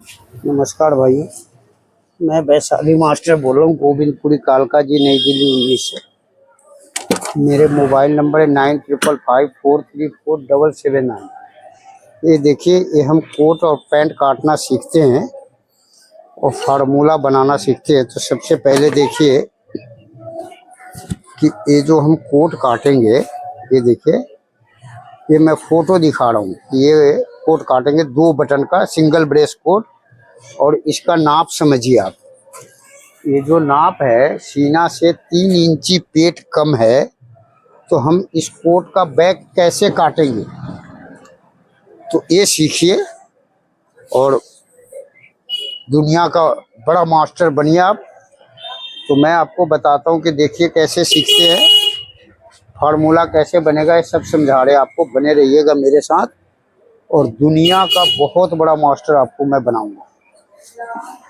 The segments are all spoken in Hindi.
नमस्कार भाइयों, मैं वैशाली मास्टर बोल रहा हूँ, गोविंदपुरी कालका जी, नई दिल्ली 19 से। मेरे मोबाइल नंबर है 9555434779। ये देखिए, ये हम कोट और पैंट काटना सीखते हैं और फार्मूला बनाना सीखते हैं। तो सबसे पहले देखिए कि ये जो हम कोट काटेंगे, ये देखिए, ये मैं फोटो दिखा रहा हूँ। ये कोट काटेंगे 2 बटन का सिंगल ब्रेस कोट। और इसका नाप समझिए आप। ये जो नाप है, सीना से 3 इंची पेट कम है, तो हम इस कोट का बैक कैसे काटेंगे, तो ये सीखिए और दुनिया का बड़ा मास्टर बनिए आप। तो मैं आपको बताता हूँ कि देखिए कैसे सीखते हैं, फार्मूला कैसे बनेगा, ये सब समझा रहे हैं आपको। बने रहिएगा मेरे साथ और दुनिया का बहुत बड़ा मास्टर आपको मैं बनाऊंगा,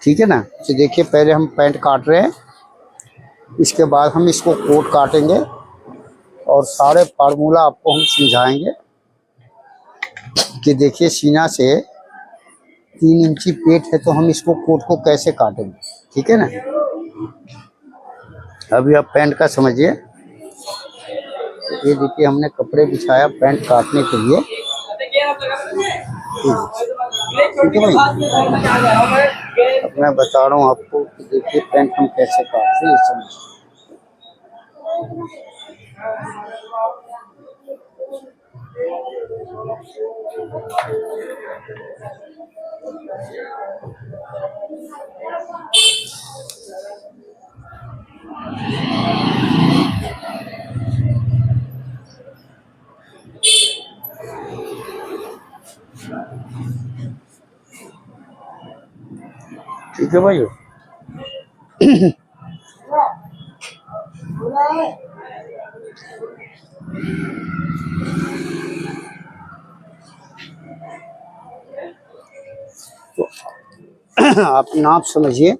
ठीक है ना। तो देखिए, पहले हम पैंट काट रहे हैं, इसके बाद हम इसको कोट काटेंगे और सारे फार्मूला आपको हम समझाएंगे कि देखिए, सीना से 3 इंची पेट है, तो हम इसको कोट को कैसे काटेंगे, ठीक है ना। अभी आप पैंट का समझिए। ये देखिए, हमने कपड़े बिछाया पैंट काटने के लिए, ठीक है भाई। अब मैं बता रहा हूँ आपको कि देखिए पैंट हम कैसे काटते हैं, समझिए। ठीक है भाई। तो आप नाप समझिए।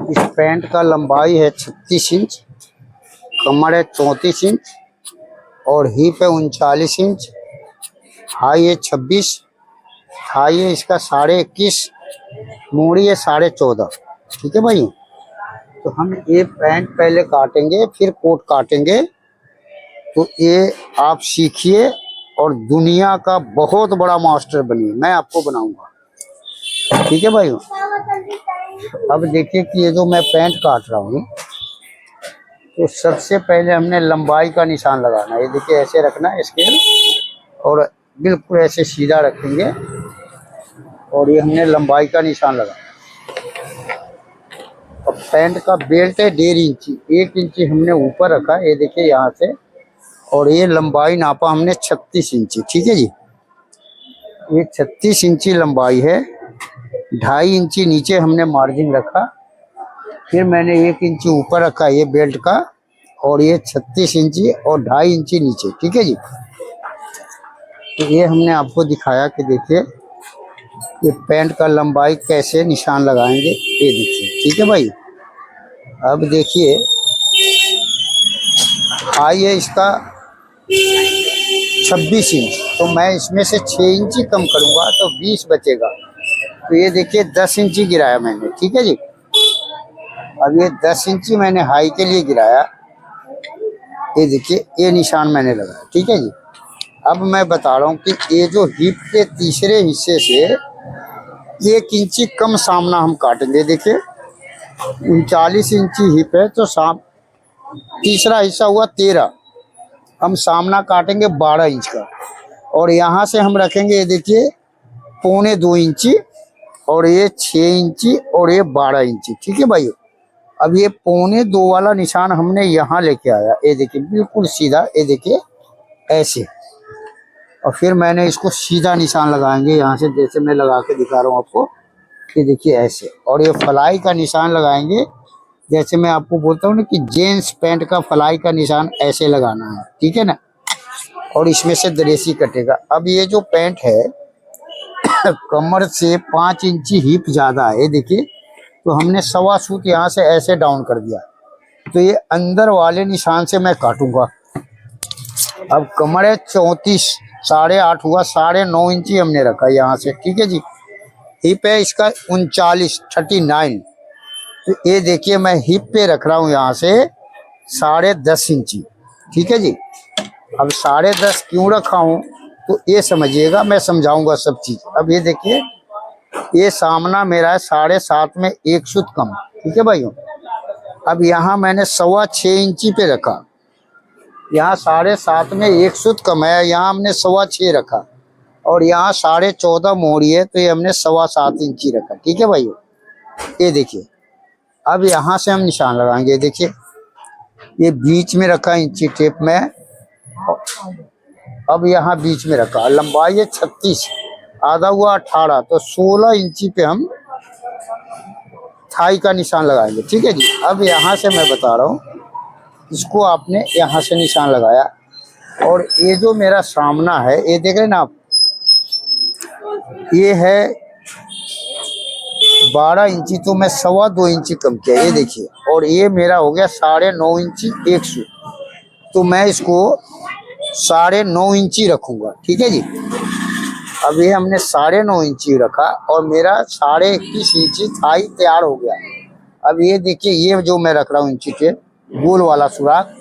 इस पैंट का लंबाई है 36 इंच, कमर है 34 इंच और हिप है 39 इंच, हाई है 26, हाई है इसका 21.5, मूड़ी है 14.5, ठीक है भाई। तो हम ये पैंट पहले काटेंगे, फिर कोट काटेंगे। तो ये आप सीखिए और दुनिया का बहुत बड़ा मास्टर बनिए, मैं आपको बनाऊंगा, ठीक है भाई। अब देखिए कि ये जो मैं पैंट काट रहा हूँ, तो सबसे पहले हमने लंबाई का निशान लगाना है। ये देखिए, ऐसे रखना है स्केल और बिल्कुल ऐसे सीधा रखेंगे और ये हमने लंबाई का निशान लगाना। अब पैंट का बेल्ट है 1.5 इंची, 1 इंची हमने ऊपर रखा, ये देखिए यहाँ से, और ये लंबाई नापा हमने 36 इंची, ठीक है जी। ये 36 इंची लंबाई है, 2.5 इंची नीचे हमने मार्जिन रखा, फिर मैंने 1 इंची ऊपर रखा ये बेल्ट का, और ये 36 इंची और 2.5 इंची नीचे, ठीक है जी। तो ये हमने आपको दिखाया कि देखिए ये पैंट का लंबाई कैसे निशान लगाएंगे, ये देखिए, ठीक है भाई। अब देखिए, हाई है इसका 26 इंच, तो मैं इसमें से 6 इंची कम करूंगा तो 20 बचेगा। तो ये देखिए 10 इंची गिराया मैंने, ठीक है जी। अब ये 10 इंची मैंने हाई के लिए गिराया, ये देखिए ये निशान मैंने लगाया, ठीक है जी। अब मैं बता रहा हूँ कि ये जो हिप के तीसरे हिस्से से 1 इंची कम सामना हम काटेंगे। देखिए 39 इंची हिप है, तो तीसरा हिस्सा हुआ 13, हम सामना काटेंगे 12 इंच का, और यहाँ से हम रखेंगे, ये देखिए 2.25 इंची, और ये 6 इंची और ये 12 इंची, ठीक है भाई। अब ये 2.25 वाला निशान हमने यहाँ लेके आया, ये देखिए बिल्कुल सीधा, ये देखिए ऐसे, और फिर मैंने इसको सीधा निशान लगाएंगे यहाँ से, जैसे मैं लगा के दिखा रहा हूँ आपको, ये देखिए ऐसे। और ये फलाई का निशान लगाएंगे, जैसे मैं आपको बोलता हूँ ना कि जींस पैंट का फलाई का निशान ऐसे लगाना है, ठीक है ना। और इसमें से दरेसी कटेगा। अब ये जो पैंट है कमर से 5 इंची हिप ज़्यादा है, देखिए, तो हमने 1.25 सूत यहाँ से ऐसे डाउन कर दिया। तो ये अंदर वाले निशान से मैं काटूंगा, अब कमर है 34, 8.5 हुआ, 9.5 इंची हमने रखा यहाँ से, ठीक है जी। हिप है इसका 39, 39। तो ये देखिए मैं हिप पे रख रहा हूँ यहाँ से 10.5 इंची, ठीक है जी। अब 10.5 क्यों रखा हूँ तो ये समझिएगा, मैं समझाऊंगा सब चीज। अब ये देखिए ये सामना मेरा है 7.5 में 1 सूत कम, ठीक है भाइयों। अब यहाँ मैंने 6.25 इंची पे रखा, यहाँ 7.5 में 1 सूत कम है, यहाँ हमने 6.25 रखा, और यहाँ 14.5 मोड़ी है तो ये हमने 7.25 इंची रखा, ठीक है भाइयों। ये देखिए अब यहाँ से हम निशान लगाएंगे, देखिए ये बीच में रखा इंची टेप में, अब यहाँ बीच में रखा, लंबाई है 36, आधा हुआ 18, तो 16 इंची पे हम थाई का निशान लगाएंगे, ठीक है जी। अब यहाँ से मैं बता रहा हूँ, इसको आपने यहाँ से निशान लगाया, और ये जो मेरा सामना है ये देख रहे हैं ना आप, ये है 12 इंची, तो मैं 2.25 इंची कम किया, ये देखिए। और ये मेरा हो गया 9.5 इंची 1 सूत, तो मैं इसको 9.5 इंची रखूंगा, ठीक है जी। अब ये हमने 9.5 इंची रखा और मेरा 21.5 इंची थाई तैयार हो गया। अब ये देखिए ये जो मैं रख रहा हूँ इंची टेप, गोल वाला सुराख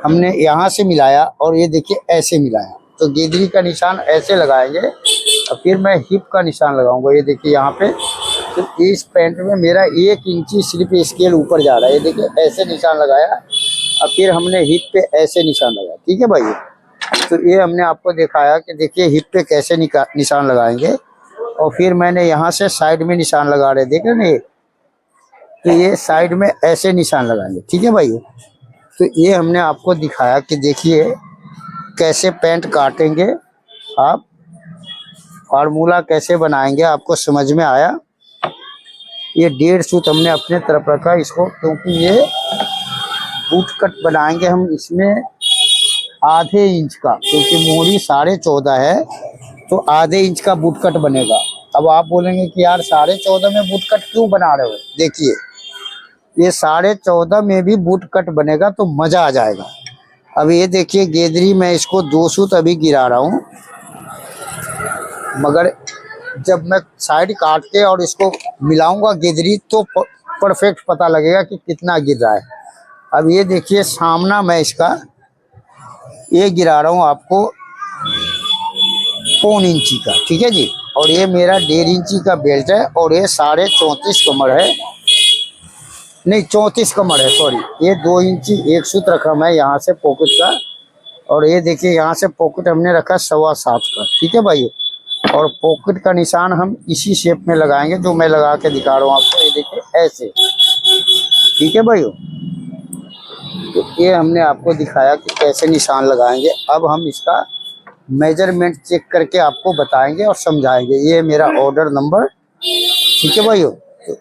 हमने यहाँ से मिलाया, और ये देखिए ऐसे मिलाया, तो गेदरी का निशान ऐसे लगाएंगे। और फिर मैं हिप का निशान लगाऊंगा, ये देखिए यहाँ पे। तो इस पैंट में मेरा 1 इंची सिर्फ स्केल ऊपर जा रहा है, ये देखिए ऐसे निशान लगाया। और फिर हमने हिप पे ऐसे निशान लगाया, ठीक है भाई। तो ये हमने आपको दिखाया कि देखिए हिप पे कैसे निशान लगाएंगे। और फिर मैंने यहाँ से साइड में निशान लगा रहे, देख रहे हैं, तो ये साइड में ऐसे निशान लगाएंगे, ठीक है भाई। तो ये हमने आपको दिखाया कि देखिए कैसे पैंट काटेंगे आप, फार्मूला कैसे बनाएंगे, आपको समझ में आया। ये 1.5 सूत हमने अपने तरफ रखा इसको, क्योंकि ये बूट कट बनाएंगे हम इसमें आधे इंच का, क्योंकि मोड़ी 14.5 है, तो आधे इंच का बूट कट बनेगा। अब आप बोलेंगे कि यार 14.5 में बूट कट क्यों बना रहे हो, देखिए ये 14.5 में भी बूट कट बनेगा तो मजा आ जाएगा। अब ये देखिए गेदरी मैं इसको 2 सूत अभी गिरा रहा हूँ, मगर जब मैं साइड काट के और इसको मिलाऊंगा गेदरी तो परफेक्ट पता लगेगा कि कितना गिर रहा है। अब ये देखिए सामना मैं इसका ये गिरा रहा हूँ आपको 1.25 इंची का, ठीक है जी। और ये मेरा 1.5 इंची का बेल्ट है, और ये 34.5 कमर है, नहीं 34 कमर है, सॉरी। ये 2 इंची 1 सूत रखा मैं यहाँ से पॉकेट का, और ये देखिए यहाँ से पॉकेट हमने रखा 7.25 का, ठीक है भाई। और पॉकेट का निशान हम इसी शेप में लगाएंगे जो मैं लगा के दिखा रहा हूँ आपको, ये देखिए ऐसे, ठीक है भाई। तो ये हमने आपको दिखाया कि कैसे निशान लगाएंगे। अब हम इसका मेजरमेंट चेक करके आपको बताएंगे और समझाएंगे। ये मेरा ऑर्डर नंबर, ठीक है भाइयों। तो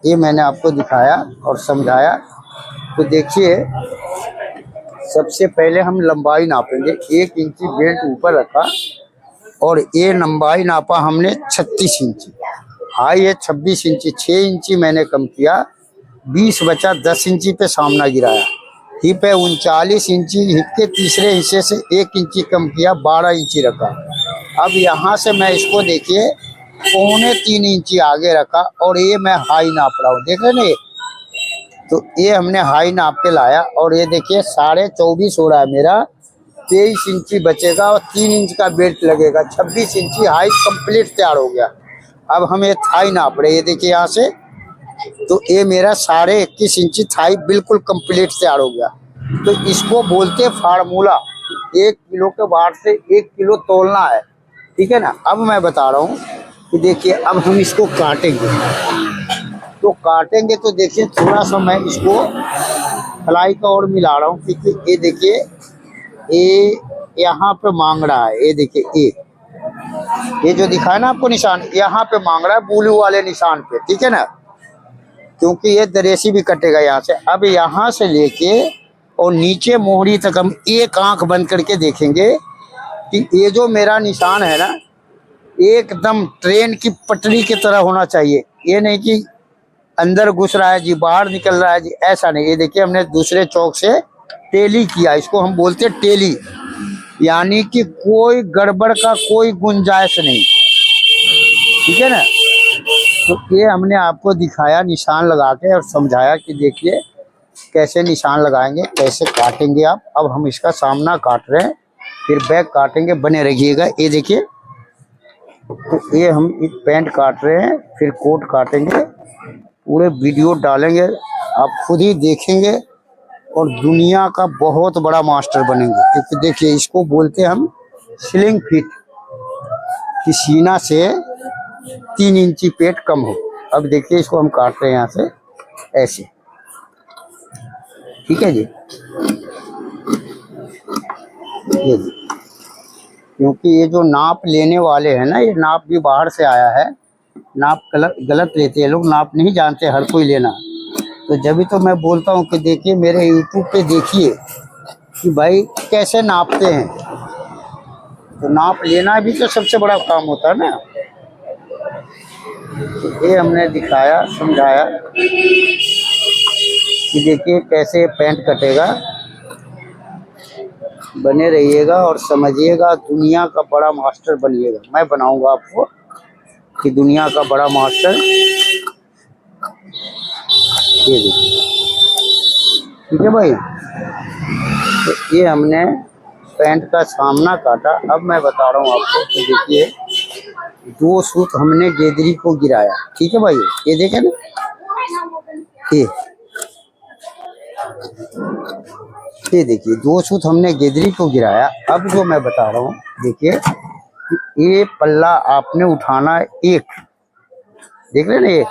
ये मैंने आपको दिखाया और समझाया। तो देखिए सबसे पहले हम लंबाई नापेंगे, 1 इंची बेल्ट ऊपर रखा, और ये लंबाई नापा हमने 36 इंची, हाई है 26 इंची, 6 इंची मैंने कम किया, 20 बचा, 10 इंची पे सामना गिराया। हिप है 39 इंची, हिप के तीसरे हिस्से से 1 इंची कम किया, 12 इंची रखा। अब यहाँ से मैं इसको देखिए 3.25 इंची आगे रखा, और ये मैं हाई नाप रहा हूँ, देख रहे ना ये। तो ये हमने हाई नाप के लाया, और ये देखिए 24.5 हो रहा है मेरा, 23 इंची बचेगा, और 3 इंच का बेल्ट लगेगा, 26 इंची हाई कंप्लीट तैयार हो गया। अब हम ये थाई नाप रहे, ये देखिए यहाँ से, तो ये मेरा 21.5 इंची थाई बिल्कुल कंप्लीट तैयार हो गया। तो इसको बोलते फार्मूला, 1 किलो के बाहर से 1 किलो तोलना है, ठीक है ना। अब मैं बता रहा हूँ कि देखिए अब हम इसको काटेंगे, तो काटेंगे तो देखिए थोड़ा सा मैं इसको फलाई का और मिला रहा हूँ, क्योंकि ये देखिए ये यहाँ पे मांग रहा है, ये देखिए ये जो दिखाया ना आपको निशान, यहाँ पे मांग रहा है ब्लू वाले निशान पे, ठीक है ना, क्योंकि ये दरेसी भी कटेगा यहाँ से। अब यहाँ से लेके और नीचे मोहरी तक हम एक आंख बंद करके देखेंगे कि ये जो मेरा निशान है ना, एकदम ट्रेन की पटरी की तरह होना चाहिए। ये नहीं कि अंदर घुस रहा है जी, बाहर निकल रहा है जी, ऐसा नहीं। ये देखिए हमने दूसरे चौक से टेली किया, इसको हम बोलते हैं टेली। यानी कि कोई गड़बड़ का कोई गुंजाइश नहीं, ठीक है ना। तो ये हमने आपको दिखाया निशान लगा के और समझाया कि देखिए कैसे निशान लगाएंगे, कैसे काटेंगे आप। अब हम इसका सामना काट रहे हैं, फिर बैक काटेंगे, बने रहिएगा। ये देखिए, तो ये हम एक पैंट काट रहे हैं, फिर कोट काटेंगे, पूरे वीडियो डालेंगे, आप खुद ही देखेंगे और दुनिया का बहुत बड़ा मास्टर बनेंगे। क्योंकि देखिए इसको बोलते हैं हम स्लिंग फिट, कि सीना से 3 इंची पेट कम हो। अब देखिए इसको हम काट रहे हैं यहाँ से ऐसे, ठीक है जी। ये जी, क्योंकि ये जो नाप लेने वाले हैं ना, ये नाप भी बाहर से आया है, नाप गलत लेते हैं लोग, नाप नहीं जानते हर कोई लेना। तो जब भी तो मैं बोलता हूँ कि देखिए मेरे यूट्यूब पे देखिए कि भाई कैसे नापते हैं, तो नाप लेना भी तो सबसे बड़ा काम होता है ना। तो ये हमने दिखाया, समझाया कि देखिए कैसे पैंट कटेगा। बने रहिएगा और समझिएगा, दुनिया का बड़ा मास्टर बनिएगा। मैं बनाऊंगा आपको कि दुनिया का बड़ा मास्टर। ये देखिए, ठीक है भाई। तो ये हमने पैंट का सामना काटा। अब मैं बता रहा हूँ आपको कि देखिए 2 सूत हमने गेदरी को गिराया, ठीक है भाई। ये देखे ना, ये देखिए 2 सूत हमने गेदरी को गिराया। अब जो मैं बता रहा हूँ देखिए, ये पल्ला आपने उठाना है एक, देख रहे ना ये,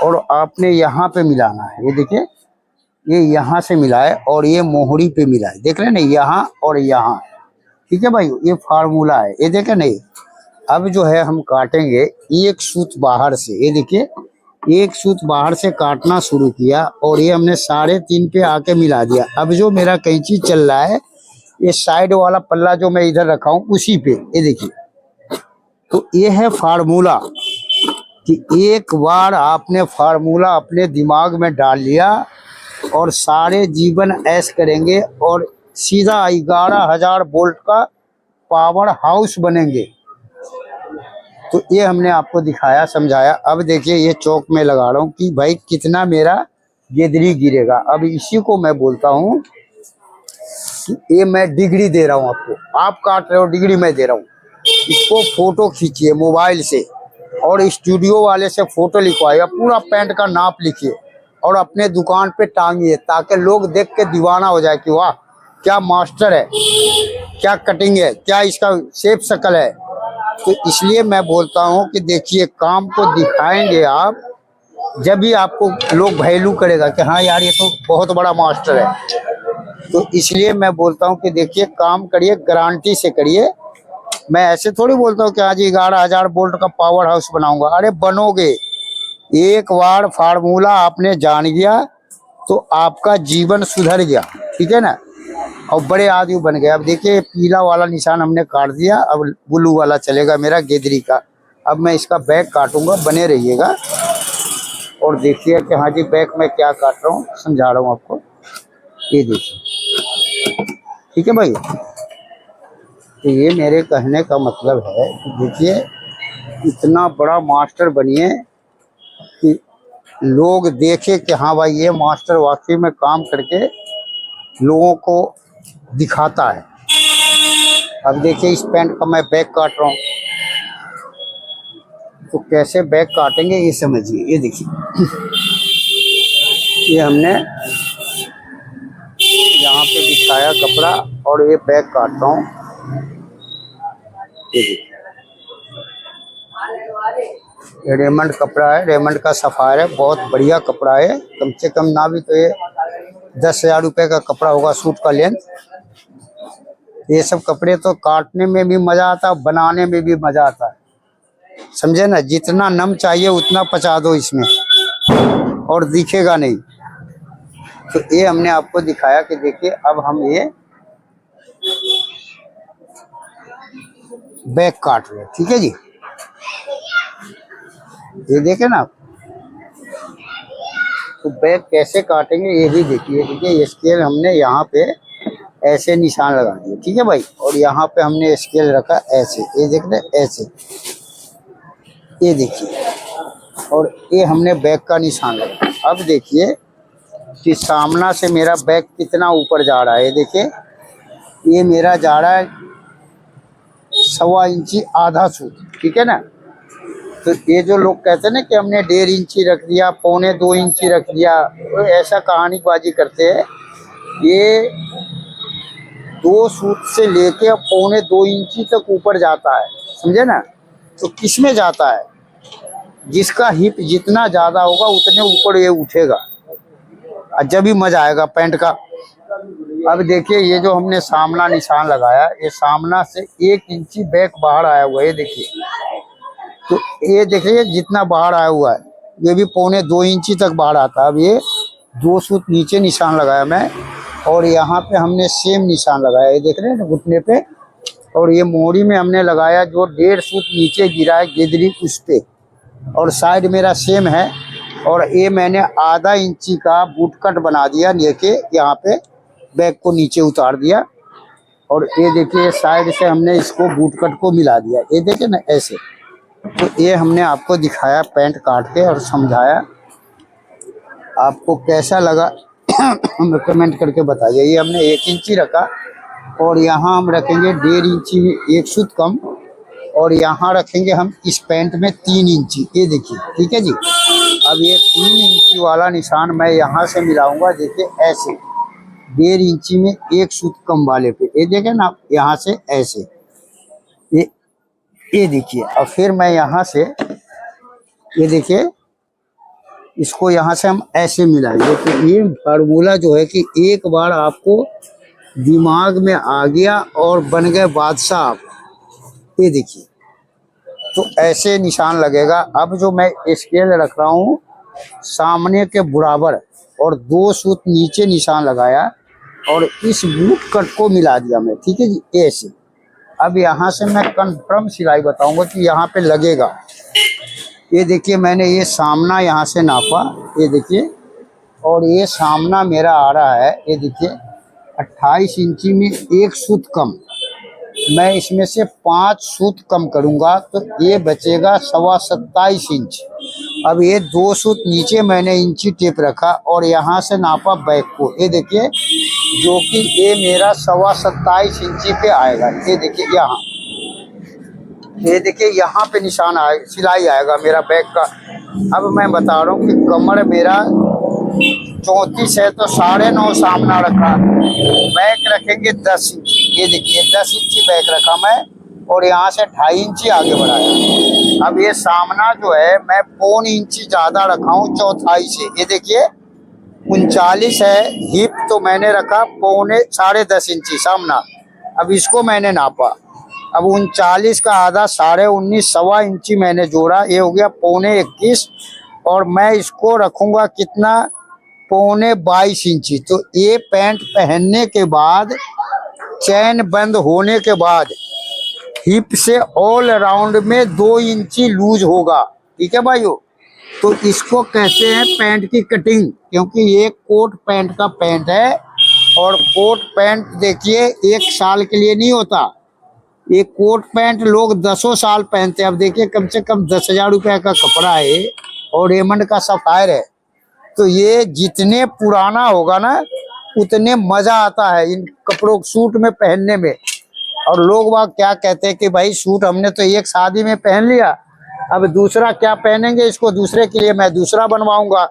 और आपने यहाँ पे मिलाना है। ये देखिए, ये यहाँ से मिलाए और ये मोहरी पे मिलाए, देख रहे ना, यहाँ और यहाँ, ठीक है भाई। ये फार्मूला है, ये देखे नहीं। अब जो है हम काटेंगे एक सूत बाहर से। ये देखिए, एक सूत बाहर से काटना शुरू किया और ये हमने 3.5 पे आके मिला दिया। अब जो मेरा कैंची चल रहा है, ये साइड वाला पल्ला जो मैं इधर रखा हूँ उसी पे, ये देखिए। तो ये है फार्मूला, कि एक बार आपने फार्मूला अपने दिमाग में डाल लिया और सारे जीवन ऐश करेंगे और सीधा 11,000 वोल्ट का पावर हाउस बनेंगे। तो ये हमने आपको दिखाया, समझाया। अब देखिए ये चौक में लगा रहा हूँ कि भाई कितना मेरा गेदरी गिरेगा। अब इसी को मैं बोलता हूँ कि ये मैं डिग्री दे रहा हूँ आपको, आप काट रहे हो, डिग्री मैं दे रहा हूँ। इसको फोटो खींचिए मोबाइल से और स्टूडियो वाले से फोटो लिखवाइए, पूरा पैंट का नाप लिखिए और अपने दुकान पे टांगिए, ताकि लोग देख के दीवाना हो जाए कि वाह क्या मास्टर है, क्या कटिंग है, क्या इसका शेप शकल है। तो इसलिए मैं बोलता हूँ कि देखिए काम को दिखाएंगे आप, जब भी आपको लोग वैल्यू करेगा कि हाँ यार ये तो बहुत बड़ा मास्टर है। तो इसलिए मैं बोलता हूँ कि देखिए काम करिए, गारंटी से करिए। मैं ऐसे थोड़ी बोलता हूँ कि आज 11,000 वोल्ट का पावर हाउस बनाऊंगा। अरे बनोगे, एक बार फार्मूला आपने जान गया तो आपका जीवन सुधर गया, ठीक है ना, और बड़े आदमी बन गए। अब देखिए पीला वाला निशान हमने काट दिया, अब ब्लू वाला चलेगा मेरा गेदरी का। अब मैं इसका बैक काटूंगा, बने रहिएगा और देखिए कि हाँ जी बैक में क्या काट रहा हूँ, समझा रहा हूँ आपको। ये देखिए, ठीक है भाई। तो ये मेरे कहने का मतलब है कि देखिए इतना बड़ा मास्टर बनिए कि लोग देखे कि हाँ भाई ये मास्टर वाकई में काम करके लोगों को दिखाता है। अब देखिए इस पैंट का मैं बैक काट रहा हूँ, तो कैसे बैक काटेंगे ये समझिए। ये देखिए ये हमने यहाँ पे बिछाया कपड़ा और ये बैक काट रहा हूँ। ये देखिए ये रेमंड कपड़ा है, रेमंड का सफायर है, बहुत बढ़िया कपड़ा है। कम से कम ना भी तो ये 10,000 रुपये का कपड़ा होगा, सूट का लेंथ। ये सब कपड़े तो काटने में भी मजा आता है, बनाने में भी मजा आता है, समझे ना। जितना नम चाहिए उतना पचा दो इसमें और दिखेगा नहीं। तो ये हमने आपको दिखाया कि देखिए अब हम ये बैक काट रहे हैं, ठीक है जी। ये देखे ना, तो बैक कैसे काटेंगे ये भी देखिए। देखिए ये स्केल हमने यहाँ पे ऐसे निशान लगा दिए, ठीक है भाई। और यहाँ पे हमने स्केल रखा ऐसे, ये देख रहे ऐसे, ये देखिए। और ये हमने बैक का निशान लगा। अब देखिए कि सामना से मेरा बैक कितना ऊपर जा रहा है, ये देखिए। ये मेरा जा रहा है 1.25 इंची आधा सूत, ठीक है ना। तो ये जो लोग कहते हैं ना कि हमने 1.5 इंची रख दिया, 1.25 इंची रख दिया, तो ऐसा कहानीबाजी करते हैं। ये 2 सूत से लेके 1.25 इंची तक ऊपर जाता है, समझे ना। तो किस में जाता है, जिसका हिप जितना ज़्यादा होगा उतने ऊपर ये उठेगा, और जब भी मजा आएगा पैंट का। अब देखिए ये जो हमने सामना निशान लगाया, ये सामना से 1 इंची बैक बाहर आया हुआ है, ये देखिए। तो ये देखिए जितना बाहर आया हुआ है, ये भी 1.25 इंची तक बाहर आता है। अब ये 2 सूत नीचे निशान लगाया मैं, और यहाँ पे हमने सेम निशान लगाया, ये देख रहे हैं ना घुटने पे। और ये मोड़ी में हमने लगाया जो 1.5 सूत नीचे गिरा है गिदरी, उस पे। और साइड मेरा सेम है। और ये मैंने आधा इंची का बूट कट बना दिया लेके, यहाँ पे बैक को नीचे उतार दिया। और ये देखिए साइड से हमने इसको बूट कट को मिला दिया, ये देखिए ना ऐसे। तो ये हमने आपको दिखाया पैंट काट के और समझाया। आपको कैसा लगा हमें कमेंट करके बताइए। ये हमने 1 इंची रखा, और यहाँ हम रखेंगे 1.5 इंची में 1 सूत कम, और यहाँ रखेंगे हम इस पैंट में 3 इंची, ये देखिए, ठीक है जी। अब ये 3 इंची वाला निशान मैं यहाँ से मिलाऊंगा, देखिए ऐसे 1.5 इंची में 1 सूत कम वाले पे, ये देखें ना, यहाँ से ऐसे, ये देखिए। और फिर मैं यहाँ से, ये देखिए, इसको यहाँ से हम ऐसे मिलाएंगे। तो ये फार्मूला जो है कि एक बार आपको दिमाग में आ गया और बन गए बादशाह आप, ये देखिए। तो ऐसे निशान लगेगा। अब जो मैं स्केल रख रहा हूँ सामने के बराबर, और 2 सूत नीचे निशान लगाया, और इस बूट कट को मिला दिया मैं, ठीक है जी, ऐसे। अब यहाँ से मैं कंफर्म सिलाई बताऊंगा कि यहाँ पे लगेगा। ये देखिए मैंने ये सामना यहाँ से नापा, ये देखिए। और ये सामना मेरा आ रहा है, ये देखिए 28 इंची में 1 सूत कम। मैं इसमें से 5 सूत कम करूंगा तो ये बचेगा 27.25 इंच। अब ये 2 सूत नीचे मैंने इंची टेप रखा, और यहाँ से नापा बैक को, ये देखिए, जो कि ये मेरा 27.25 इंची पे आएगा। ये देखिए यहाँ, ये देखिए यहाँ पे निशान आए, सिलाई आएगा मेरा बैक का। अब मैं बता रहा हूँ कि कमर मेरा 34 है, तो 9.5 सामना रखा, बैक रखेंगे 10 इंची, ये देखिए 10 इंची बैक रखा मैं, और यहाँ से 2.5 इंची आगे बढ़ाया। अब ये सामना जो है मैं 1.25 इंची ज़्यादा रखा हूँ चौथाई से, ये देखिए 39 है हिप, तो मैंने रखा 10.5 इंची सामना। अब इसको मैंने नापा, अब 39 का आधा 19.5 सवा इंची मैंने जोड़ा, ये हो गया 21.25। और मैं इसको रखूँगा कितना, 22.5 इंची। तो ये पैंट पहनने के बाद, चैन बंद होने के बाद, हिप से ऑल राउंड में 2 इंची लूज होगा, ठीक है भाइयों। तो इसको कहते हैं पैंट की कटिंग, क्योंकि ये कोट पैंट का पैंट है। और कोट पैंट देखिए 1 साल के लिए नहीं होता, ये कोट पैंट लोग 10 साल पहनते हैं। अब देखिए कम से कम 10,000 रुपये का कपड़ा है, और रेमंड का सफायर है। तो ये जितने पुराना होगा ना, उतने मज़ा आता है इन कपड़ों सूट में पहनने में। और लोग वहाँ क्या कहते हैं कि भाई सूट हमने तो एक शादी में पहन लिया, अब दूसरा क्या पहनेंगे, इसको दूसरे के लिए मैं दूसरा बनवाऊंगा।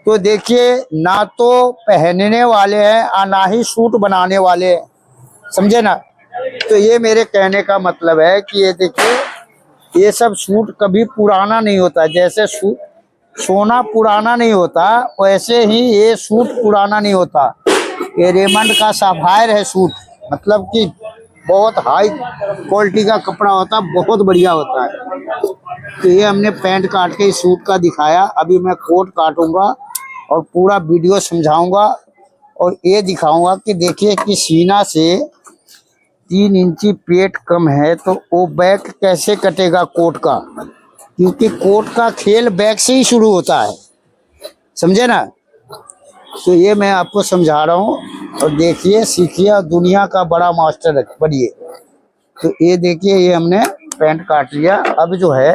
तो देखिए ना तो पहनने वाले हैं और ना ही सूट बनाने वाले हैं, समझे ना। तो ये मेरे कहने का मतलब है कि ये देखिए ये सब सूट कभी पुराना नहीं होता। जैसे सोना पुराना नहीं होता, वैसे ही ये सूट पुराना नहीं होता। ये रेमंड का सफायर है सूट, मतलब कि बहुत हाई क्वालिटी का कपड़ा होता है, बहुत बढ़िया होता है। तो ये हमने पैंट काट के इस सूट का दिखाया। अभी मैं कोट काटूंगा और पूरा वीडियो समझाऊंगा, और ये दिखाऊंगा कि देखिए कि सीना से 3 इंची पेट कम है, तो वो बैक कैसे कटेगा कोट का, क्योंकि कोट का खेल बैक से ही शुरू होता है, समझे ना। तो ये मैं आपको समझा रहा हूँ और देखिए सीखिए और दुनिया का बड़ा मास्टर बनिए। तो ये देखिए ये हमने पैंट काट लिया। अब जो है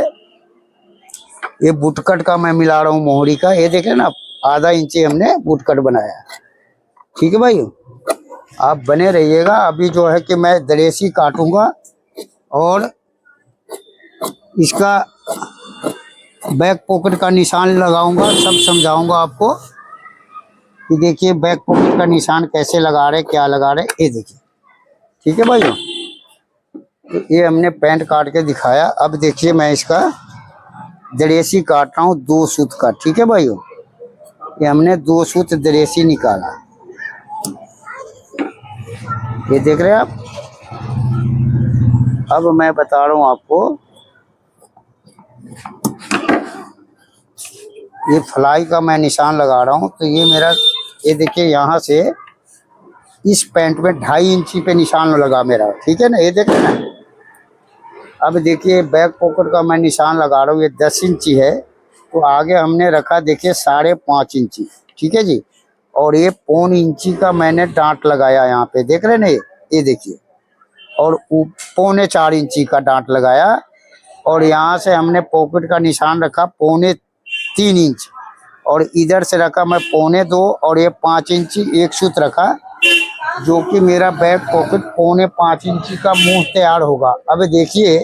ये बूटकट का मैं मिला रहा हूँ मोहरी का। ये देखे ना, आधा इंची हमने बूटकट बनाया। ठीक है भाई, आप बने रहिएगा। अभी जो है कि मैं दरेसी काटूंगा और इसका बैक पॉकेट का निशान लगाऊंगा, सब समझाऊंगा आपको कि देखिए बैक पॉकेट का निशान कैसे लगा रहे, क्या लगा रहे, ये देखिए। ठीक है भाई, तो ये हमने पैंट काट के दिखाया। अब देखिए मैं इसका दरेसी काट रहा हूँ 2 सूत का। ठीक है भाई, ये हमने 2 सूत दरेसी निकाला। ये देख रहे हैं आप। अब मैं बता रहा हूँ आपको, ये फ्लाई का मैं निशान लगा रहा हूँ। तो ये मेरा, ये देखिए यहाँ से इस पैंट में 2.5 इंची पे निशान लगा मेरा। ठीक है ना, ये देखिए ना। अब देखिए बैक पॉकेट का मैं निशान लगा रहा हूँ, ये 10 इंची है। तो आगे हमने रखा देखिए 5.5 इंची। ठीक है जी, और ये 1.25 इंची का मैंने डांट लगाया यहाँ पे, देख रहे ना ये देखिए। और 3.25 इंची का डांट लगाया। और यहाँ से हमने पॉकेट का निशान रखा 3.25 इंच। और इधर से रखा मैं 2.25 और ये 5 इंची एक सूत रखा, जो कि मेरा बैक पॉकेट 4.25 इंची का मुंह तैयार होगा। अब देखिए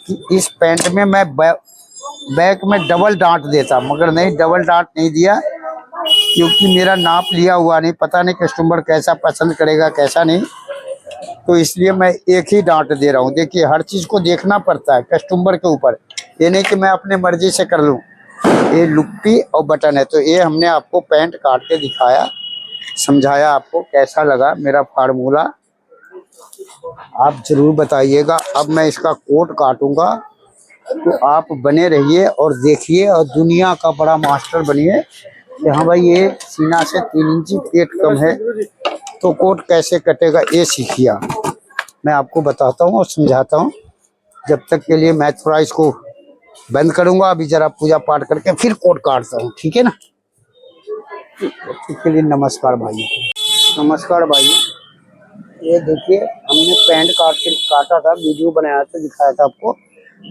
कि इस पैंट में मैं बैक में डबल डांट देता, मगर नहीं, डबल डांट नहीं दिया, क्योंकि मेरा नाप लिया हुआ नहीं, पता नहीं कस्टमर कैसा पसंद करेगा कैसा नहीं। तो इसलिए मैं एक ही डांट दे रहा हूँ। देखिए हर चीज़ को देखना पड़ता है कस्टमर के ऊपर, ये नहीं कि मैं अपने मर्जी से कर लूँ। ये लुप्पी और बटन है। तो ये हमने आपको पैंट काट के दिखाया, समझाया आपको कैसा लगा मेरा फार्मूला, आप जरूर बताइएगा। अब मैं इसका कोट काटूंगा, तो आप बने रहिए और देखिए और दुनिया का बड़ा मास्टर बनिए कि हाँ भाई ये सीना से 3 इंची पेट कम है तो कोट कैसे कटेगा, ये सीखिए। मैं आपको बताता हूँ और समझाता हूँ। जब तक के लिए मैं थोड़ा इसको बंद करूंगा, अभी जरा पूजा पाठ करके फिर कोट काटता हूँ। ठीक है ना, के लिए नमस्कार भाई। नमस्कार भाई, ये देखिए हमने पैंट काटा था, वीडियो बनाया था, दिखाया था आपको।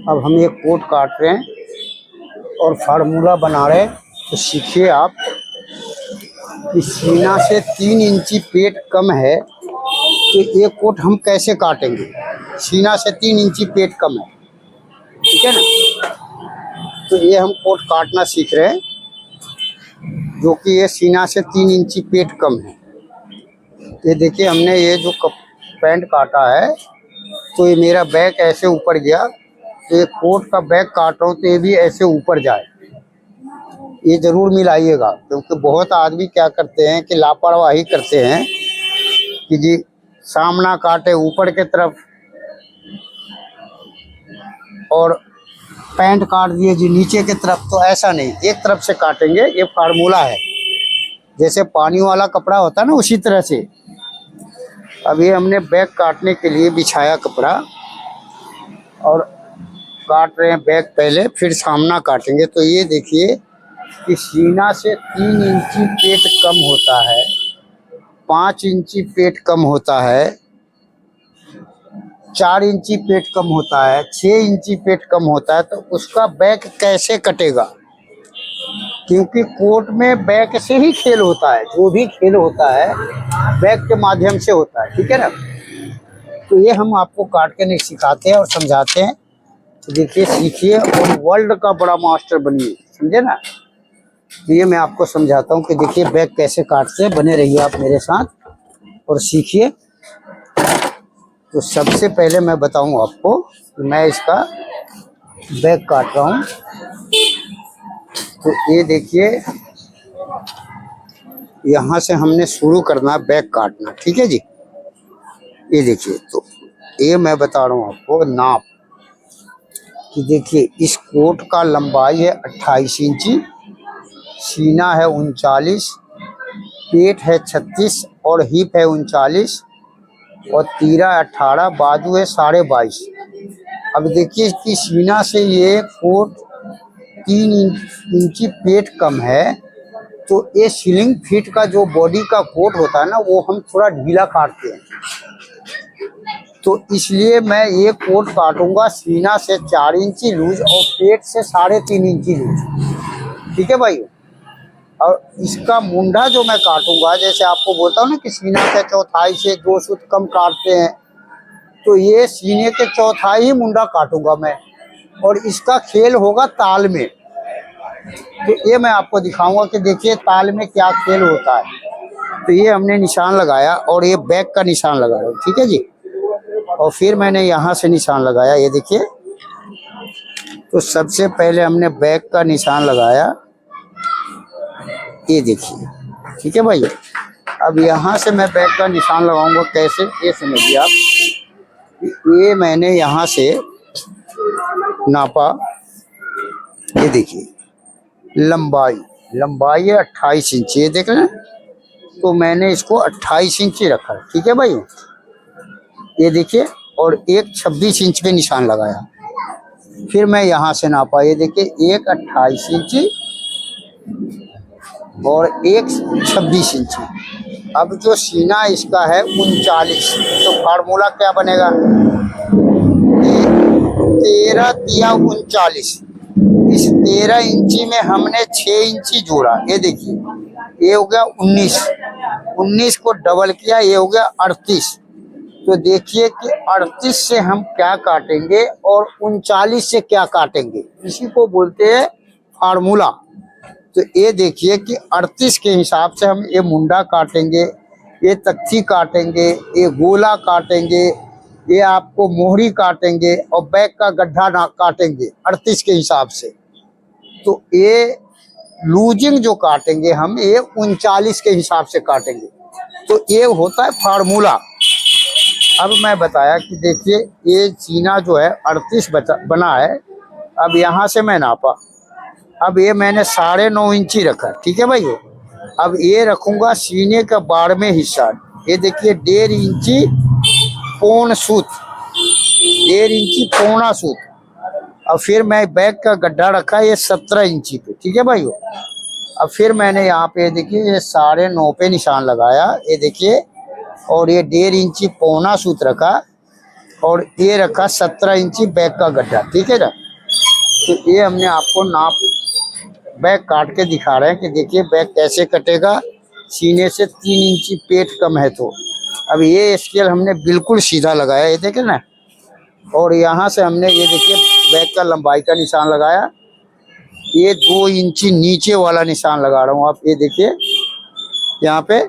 अब हम ये कोट काट रहे हैं और फार्मूला बना रहे हैं। तो सीखिए आप कि सीना से 3 इंची पेट कम है तो ये कोट हम कैसे काटेंगे। सीना से 3 इंची पेट कम है, ठीक है ना। तो ये हम कोट काटना सीख रहे हैं, जो कि ये सीना से 3 इंची पेट कम है। ये देखिए हमने ये जो पैंट काटा है, तो ये मेरा बैक ऐसे ऊपर गया। तो ये कोट का बैक काट रहा हूँ तो ये भी ऐसे ऊपर जाए, ये जरूर मिलाइएगा। क्योंकि बहुत आदमी क्या करते हैं कि लापरवाही करते हैं कि जी सामना काटे ऊपर के तरफ और पैंट काट दिए जी नीचे की तरफ। तो ऐसा नहीं, एक तरफ से काटेंगे, ये फार्मूला है। जैसे पानी वाला कपड़ा होता है ना, उसी तरह से। अब ये हमने बैक काटने के लिए बिछाया कपड़ा और काट रहे हैं बैक पहले, फिर सामना काटेंगे। तो ये देखिए कि सीना से 3 इंची पेट कम होता है, 5 इंची पेट कम होता है, 4 इंची पेट कम होता है, 6 इंची पेट कम होता है। तो उसका बैक कैसे कटेगा, क्योंकि कोट में बैक से ही खेल होता है। जो भी खेल होता है बैक के माध्यम से होता है, ठीक है ना। तो ये हम आपको काट के नहीं सिखाते हैं और समझाते हैं। तो देखिए सीखिए और वर्ल्ड का बड़ा मास्टर बनिए, समझे ना। तो ये मैं आपको समझाता हूँ कि देखिए बैक कैसे काटते हैं। बने रहिए आप मेरे साथ और सीखिए। तो सबसे पहले मैं बताऊँ आपको कि मैं इसका बैक काट रहा हूँ। तो ये देखिए यहाँ से हमने शुरू करना है बैक काटना, ठीक है जी। ये देखिए, तो ये मैं बता रहा हूँ आपको नाप कि देखिए इस कोट का लंबाई है 28 इंची, सीना है 39, पेट है 36 और हिप है 39 और तीरा 18, बाजू है 22.5। अब देखिए कि सीना से ये कोट 3 इंची पेट कम है, तो ये सीलिंग फिट का जो बॉडी का कोट होता है ना, वो हम थोड़ा ढीला काटते हैं। तो इसलिए मैं ये कोट काटूंगा सीना से 4 इंची लूज और पेट से 3.5 इंची लूज। ठीक है भाई। और इसका मुंडा जो मैं काटूंगा, जैसे आपको बोलता हूँ ना कि सीना के चौथाई से 2 सूत कम काटते हैं, तो ये सीने के चौथाई ही मुंडा काटूंगा मैं। और इसका खेल होगा ताल में। तो ये मैं आपको दिखाऊंगा कि देखिए ताल में क्या खेल होता है। तो ये हमने निशान लगाया और ये बैक का निशान लगा रहा हूँ। ठीक है जी। और फिर मैंने यहाँ से निशान लगाया, ये देखिए। तो सबसे पहले हमने बैक का निशान लगाया, ये देखिए। ठीक है भाई। अब यहाँ से मैं बैक का निशान लगाऊंगा कैसे, ये समझिए आप। ये मैंने यहाँ से नापा, ये देखिए लंबाई है 28 इंची, ये देख लें। तो मैंने इसको 28 इंची रखा। ठीक है भाई, ये देखिए। और एक 26 इंच पे निशान लगाया। फिर मैं यहाँ से नापा, ये देखिए, एक 28 इंची और एक 26 इंची। अब जो सीना इसका है 39, तो फार्मूला क्या बनेगा, 13 तिया 39। इस 13 इंची में हमने 6 इंची जोड़ा, ये देखिए, ये हो गया 19 को डबल किया, ये हो गया 38। तो देखिए कि 38 से हम क्या काटेंगे और 39 से क्या काटेंगे, इसी को बोलते हैं फार्मूला। तो ये देखिए कि 38 के हिसाब से हम ये मुंडा काटेंगे, ये तख्ती काटेंगे, ये गोला काटेंगे, ये आपको मोहरी काटेंगे और बैक का गड्ढा ना काटेंगे 38 के हिसाब से। तो ये लूजिंग जो काटेंगे हम, ये 39 के हिसाब से काटेंगे। तो ये होता है फार्मूला। अब मैं बताया कि देखिए ये सीना जो है 38 बना है। अब यहाँ से मैं नापा, अब ये मैंने 9.5 इंची रखा। ठीक है भाई। अब ये रखूंगा सीने का 12वें हिस्सा, ये देखिए 1.5 इंची पौन सूत, 1.5 इंची पौना सूत। अब फिर मैं बैक का गड्ढा रखा ये 17 इंची पे। ठीक है भाई। अब फिर मैंने यहाँ पे देखिए ये 9.5 पे निशान लगाया, ये देखिए। और ये 1.5 इंची पौना सूत रखा और ये रखा 17 इंची बैक का गड्ढा। ठीक है ना। तो ये हमने आपको नाप बैक काट के दिखा रहे हैं कि देखिए बैक कैसे कटेगा। सीने से 3 इंची पेट कम है। तो अब ये स्केल हमने बिल्कुल सीधा लगाया, ये देखे ना। और यहाँ से हमने ये देखिए बैक का लंबाई का निशान लगाया, ये 2 इंची नीचे वाला निशान लगा रहा हूँ, आप ये देखिए यहाँ पे।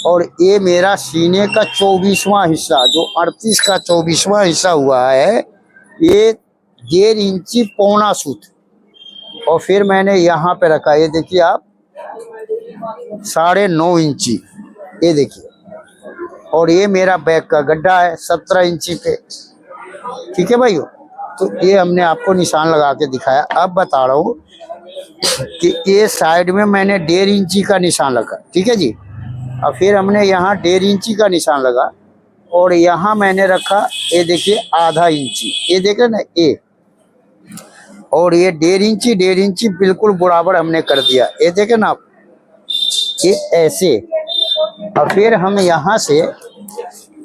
और ये मेरा सीने का 24वां हिस्सा, जो 38 का 24वां हिस्सा हुआ है, ये 1.5 इंची पौना सूत। और फिर मैंने यहाँ पे रखा, ये देखिए आप, 9.5 इंची, ये देखिए। और ये मेरा बैक का गड्ढा है 17 इंची पे। ठीक है भाइयों। तो ये हमने आपको निशान लगा के दिखाया। अब बता रहा हूँ कि ये साइड में मैंने 1.5 इंची का निशान लगा। ठीक है जी। और फिर हमने यहाँ 1.5 इंची का निशान लगा और यहाँ मैंने रखा, ये देखिए, आधा इंची, ये देखे ना ये। और ये 1.5 इंची बिल्कुल बराबर हमने कर दिया, ये देखे ना आप, ये ऐसे। और फिर हम यहाँ से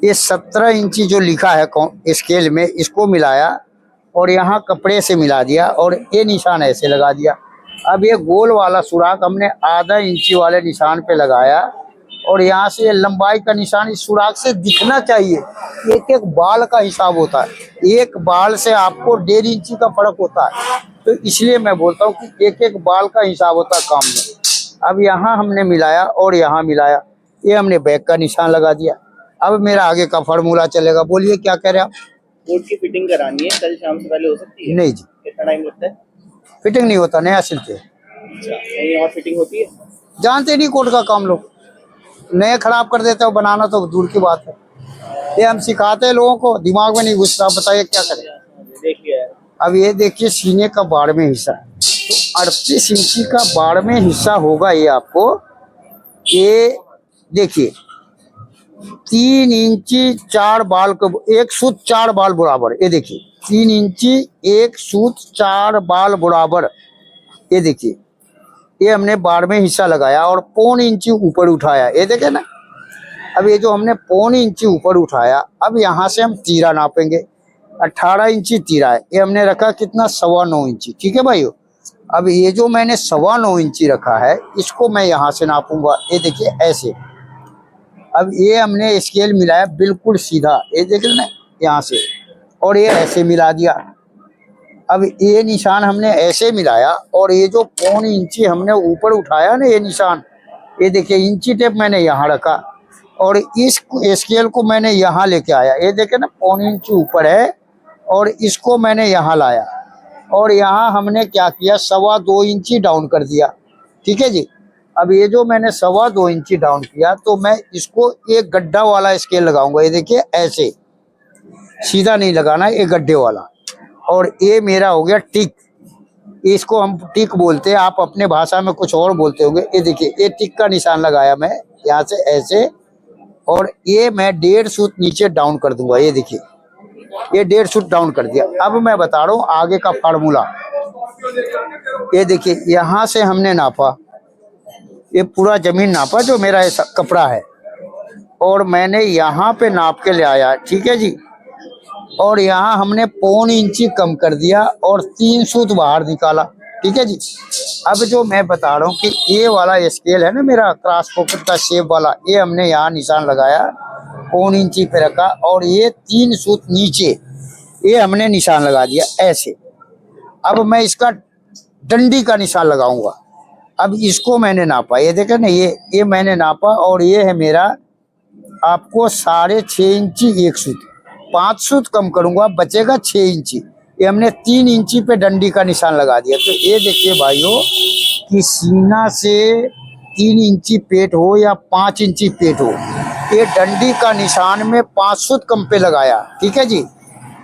ये 17 इंची जो लिखा है स्केल में, इसको मिलाया और यहाँ कपड़े से मिला दिया और ये निशान ऐसे लगा दिया। अब ये गोल वाला सुराख हमने आधा इंची वाले निशान पे लगाया और यहाँ से लंबाई का निशान इस सुराख से दिखना चाहिए। एक एक बाल का हिसाब होता है, एक बाल से आपको 1.5 इंची का फर्क होता है। तो इसलिए मैं बोलता हूँ कि एक एक बाल का हिसाब होता है काम में। अब यहाँ हमने मिलाया और यहाँ मिलाया, ये हमने बैक का निशान लगा दिया। अब मेरा आगे का फार्मूला चलेगा। बोलिए क्या कह रहे हैं आप? कोट की फिटिंग करानी है, कल शाम से पहले हो सकती है? नहीं जी, कितना टाइम लगता है? फिटिंग नहीं होता, नया सिलते। अच्छा, कहीं और फिटिंग होती है? जानते नहीं कोट का काम, लोग नए खराब कर देते हो, बनाना तो दूर की बात है। ये हम सिखाते हैं लोगों को, दिमाग में नहीं घुसता। बताइए क्या करें। देख लिया है। अब ये देखिए सीने का 12वें हिस्सा, तो 38 इंची का 12वें हिस्सा होगा ये आपको। ये देखिए 3 इंची 4 बाल को, एक सूत 4 बाल बराबर, ये देखिए 3 इंची 1 सूत 4 बाल बराबर, ये देखिए ये हमने 12वें हिस्सा लगाया और 1.25 इंची ऊपर उठाया, ये देखे ना। अब ये जो हमने 1.25 इंची ऊपर उठाया, अब यहाँ से हम तीरा नापेंगे। 18 इंची तीरा है, ये हमने रखा कितना, 9.25 इंची, ठीक है भाइयों। अब ये जो मैंने 9.25 इंची रखा है, इसको मैं यहाँ से नापूंगा, ये देखिए ऐसे। अब ये हमने स्केल मिलाया बिल्कुल सीधा, ये देख ना यहाँ से, और ये ऐसे मिला दिया। अब ये निशान हमने ऐसे मिलाया और ये जो 1.25 इंची हमने ऊपर उठाया ना, ये निशान, ये देखिए इंची टेप मैंने यहाँ रखा और इस स्केल को मैंने यहाँ लेके आया, ये देखे ना 1.25 इंची ऊपर है और इसको मैंने यहाँ लाया और यहाँ हमने क्या किया, 2.25 इंची डाउन कर दिया, ठीक है जी। अब ये जो मैंने 2.25 इंची डाउन किया, तो मैं इसको एक गड्ढा वाला स्केल लगाऊंगा, ये देखिए ऐसे, सीधा नहीं लगाना, ये गड्ढे वाला। और ये मेरा हो गया टिक, इसको हम टिक बोलते हैं, आप अपने भाषा में कुछ और बोलते होंगे। ये देखिए ये टिक का निशान लगाया मैं यहाँ से ऐसे, और ये मैं 1.5 सूत नीचे डाउन कर दूंगा, ये देखिए ये 1.5 सूत डाउन कर दिया। अब मैं बता रहा हूँ आगे का फार्मूला। ये देखिए यहाँ से हमने नापा, ये पूरा जमीन नापा जो मेरा ऐसा कपड़ा है, और मैंने यहाँ पे नाप के ले आया, ठीक है जी। और यहाँ हमने 1.25 इंची कम कर दिया और 3 सूत बाहर निकाला, ठीक है जी। अब जो मैं बता रहा हूँ कि ये वाला स्केल है ना मेरा क्रॉस पॉकेट का शेप वाला, ये हमने यहाँ निशान लगाया, 1.25 इंची पे रखा और ये 3 सूत नीचे ये हमने निशान लगा दिया ऐसे। अब मैं इसका डंडी का निशान लगाऊंगा। अब इसको मैंने नापा, ये देखे ना, ये मैंने नापा और ये है मेरा आपको 6.5 इंची 1 सूत, 5 सूत कम करूंगा, बचेगा 6 इंची। ये हमने 3 इंची पे डंडी का निशान लगा दिया। तो ये देखिए भाइयों कि सीना से 3 इंची पेट हो या 5 इंची पेट हो, ये डंडी का निशान में 5 सूत कम पे लगाया, ठीक है जी।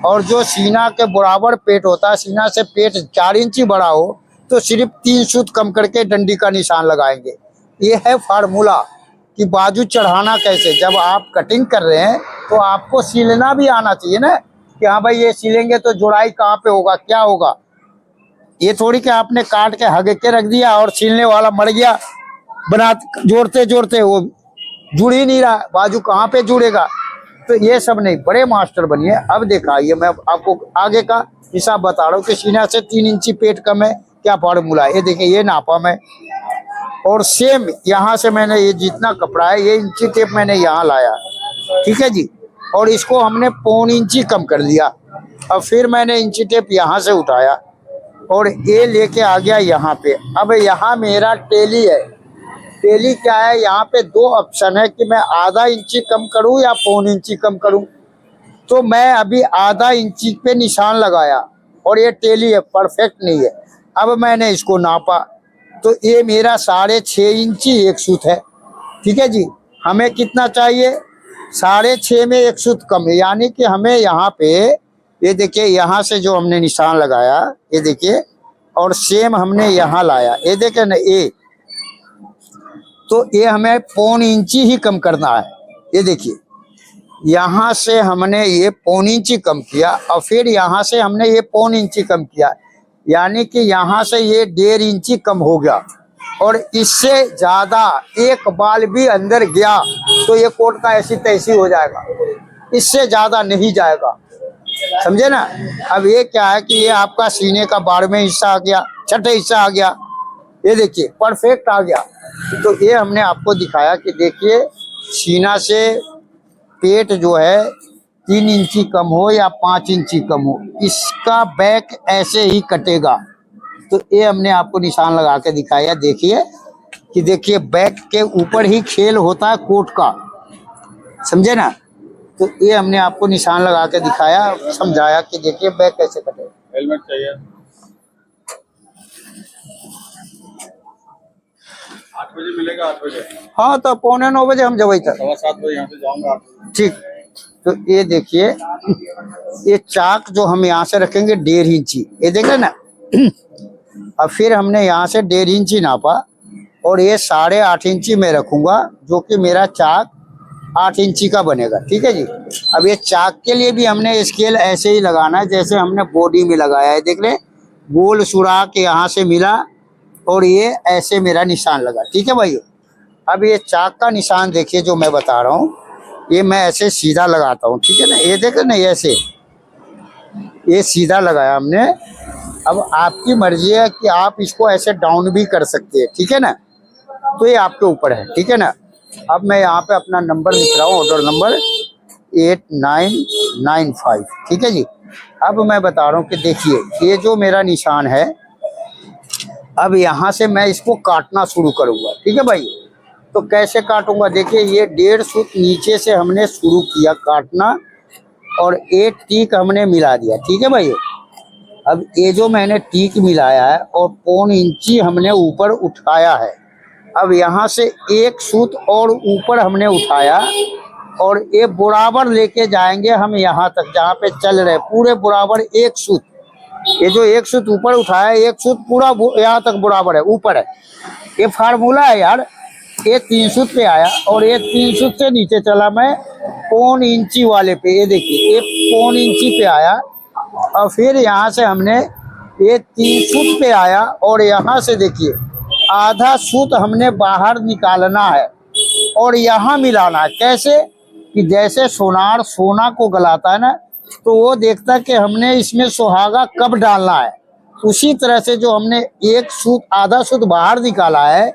और जो सीना के बराबर पेट होता है, सीना से पेट 4 इंची बड़ा हो, तो सिर्फ 3 सूत कम करके डंडी का निशान लगाएंगे। ये है फार्मूला कि बाजू चढ़ाना कैसे। जब आप कटिंग कर रहे हैं तो आपको सिलना भी आना चाहिए ना, कि हाँ भाई ये सिलेंगे तो जुड़ाई कहाँ पे होगा, क्या होगा। ये थोड़ी कि आपने काट के हग के रख दिया और सिलने वाला मर गया, बना जोड़ते जोड़ते वो जुड़ ही नहीं रहा, बाजू कहाँ पे जुड़ेगा। तो ये सब नहीं, बड़े मास्टर बनिए। अब देखा, ये मैं आपको आगे का हिसाब बता रहा हूँ कि सीना से 3 इंची पेट कम है, क्या फार्मूला है। ये देखिए ये नापा मैं, और सेम यहाँ से मैंने ये जितना कपड़ा है, ये इंची टेप मैंने यहाँ लाया, ठीक है जी। और इसको हमने 1.25 इंची कम कर दिया। अब फिर मैंने इंची टेप यहाँ से उठाया और ये लेके आ गया यहाँ पे। अब यहाँ मेरा टेली है। टेली क्या है, यहाँ पे 2 ऑप्शन है कि मैं आधा इंची कम करूँ या 1.25 इंची कम करूँ। तो मैं अभी आधा इंची पे निशान लगाया और ये टेली है, परफेक्ट नहीं है। अब मैंने इसको नापा, तो ये मेरा 6.5 इंची 1 सूत है, ठीक है जी। हमें कितना चाहिए, 6.5 में 1 सूत कम है, यानी कि हमें यहाँ पे ये देखिए यहाँ से जो हमने निशान लगाया, ये देखिए, और सेम हमने यहाँ लाया, ये देखे ना, ये तो ये हमें 1.25 इंची ही कम करना है। ये देखिए यहाँ से हमने ये 1.25 इंची कम किया और फिर यहाँ से हमने ये 1.25 इंची कम किया, यानी कि यहाँ से ये 1.5 इंची कम हो गया। और इससे ज्यादा एक बाल भी अंदर गया तो ये कोट का ऐसी तैसी हो जाएगा, इससे ज्यादा नहीं जाएगा, समझे ना। अब ये क्या है कि ये आपका सीने का 12वां हिस्सा आ गया, 6ठा हिस्सा आ गया, ये देखिए परफेक्ट आ गया। तो ये हमने आपको दिखाया कि देखिए सीना से पेट जो है 3 इंची कम हो या 5 इंची कम हो, इसका बैक ऐसे ही कटेगा। तो ये हमने आपको निशान लगा के दिखाया। देखिए कि देखिए बैक के ऊपर ही खेल होता है कोट का, समझे ना। तो ये हमने आपको निशान लगा के दिखाया, समझाया कि देखिए बैक कैसे कटेगा। हेलमेट चाहिए। 8 बजे मिलेगा, 8 बजे। हाँ तो 8:45 बजे हम जब तक 7:15 बजे यहाँ से जाऊँगा। ठीक। तो ये देखिए ये चाक जो हम यहाँ से रखेंगे 1.5 इंची, ये देख रहे ना। अब फिर हमने यहाँ से 1.5 इंची नापा और ये 8.5 इंची में रखूंगा, जो कि मेरा चाक 8 इंची का बनेगा, ठीक है जी। अब ये चाक के लिए भी हमने स्केल ऐसे ही लगाना है जैसे हमने बॉडी में लगाया है। देख ले गोल सुराख यहाँ से मिला और ये ऐसे मेरा निशान लगा। ठीक है भाई। अब ये चाक का निशान देखिए जो मैं बता रहा हूँ, ये मैं ऐसे सीधा लगाता हूँ। ठीक है ना, ये देखे ना, ऐसे ये सीधा लगाया हमने। अब आपकी मर्जी है कि आप इसको ऐसे डाउन भी कर सकते हैं। ठीक है ना, तो ये आपके ऊपर है। ठीक है ना। अब मैं यहाँ पे अपना नंबर लिख रहा हूँ, ऑर्डर नंबर 8995। ठीक है जी। अब मैं बता रहा हूँ कि देखिए ये जो मेरा निशान है, अब यहाँ से मैं इसको काटना शुरू करूँगा। ठीक है भाई। तो कैसे काटूंगा, देखिए ये 1.5 फुट नीचे से हमने शुरू किया काटना और एक टीक हमने मिला दिया। ठीक है भाई। अब ये जो मैंने टीक मिलाया है और 1.25 इंची हमने ऊपर उठाया है। अब यहाँ से एक सूत और ऊपर हमने उठाया और ये बराबर लेके जाएंगे हम यहाँ तक जहाँ पे चल रहे, पूरे बराबर एक सूत। ये जो एक सूत ऊपर उठाया, एक सूत पूरा यहाँ तक बराबर है, ऊपर है। ये फार्मूला है यार। ये 3 सूत पे आया और ये 3 सूत से नीचे चला मैं 1.25 इंची वाले पे। ये देखिए ये 1.25 इंची पे आया और फिर यहाँ से हमने ये 3 सूत पे आया और यहाँ से देखिए आधा सूत हमने बाहर निकालना है और यहाँ मिलाना है। कैसे कि जैसे सोनार सोना को गलाता है ना, तो वो देखता है कि हमने इसमें सुहागा कब डालना है। उसी तरह से जो हमने एक सूत आधा सूत बाहर निकाला है,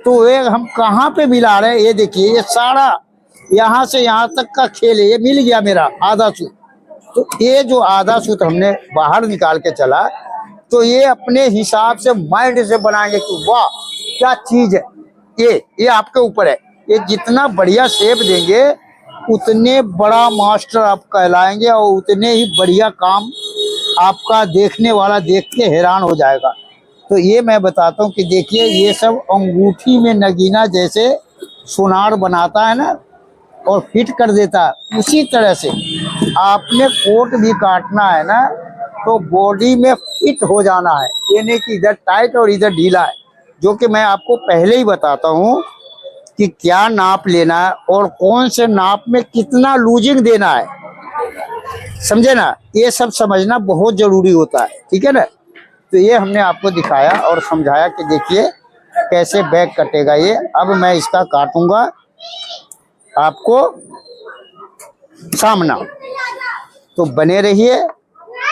तो ये हम कहाँ पे मिला रहे हैं, ये देखिए ये सारा यहाँ से यहाँ तक का खेल है। ये मिल गया मेरा आधा सूत। तो ये जो आधा सूत हमने बाहर निकाल के चला, तो ये अपने हिसाब से माइंड से बनाएंगे कि वाह क्या चीज है। ये आपके ऊपर है। ये जितना बढ़िया शेप देंगे उतने बड़ा मास्टर आप कहलाएंगे और उतने ही बढ़िया काम आपका देखने वाला देख के हैरान हो जाएगा। तो ये मैं बताता हूँ कि देखिए ये सब अंगूठी में नगीना जैसे सोनार बनाता है ना और फिट कर देता है, उसी तरह से आपने कोट भी काटना है ना, तो बॉडी में फिट हो जाना है। ये नहीं कि इधर टाइट और इधर ढीला है, जो कि मैं आपको पहले ही बताता हूँ कि क्या नाप लेना है और कौन से नाप में कितना लूजिंग देना है, समझे ना। ये सब समझना बहुत जरूरी होता है। ठीक है ना। तो ये हमने आपको दिखाया और समझाया कि देखिए कैसे बैग कटेगा ये। अब मैं इसका काटूंगा आपको सामना, तो बने रहिए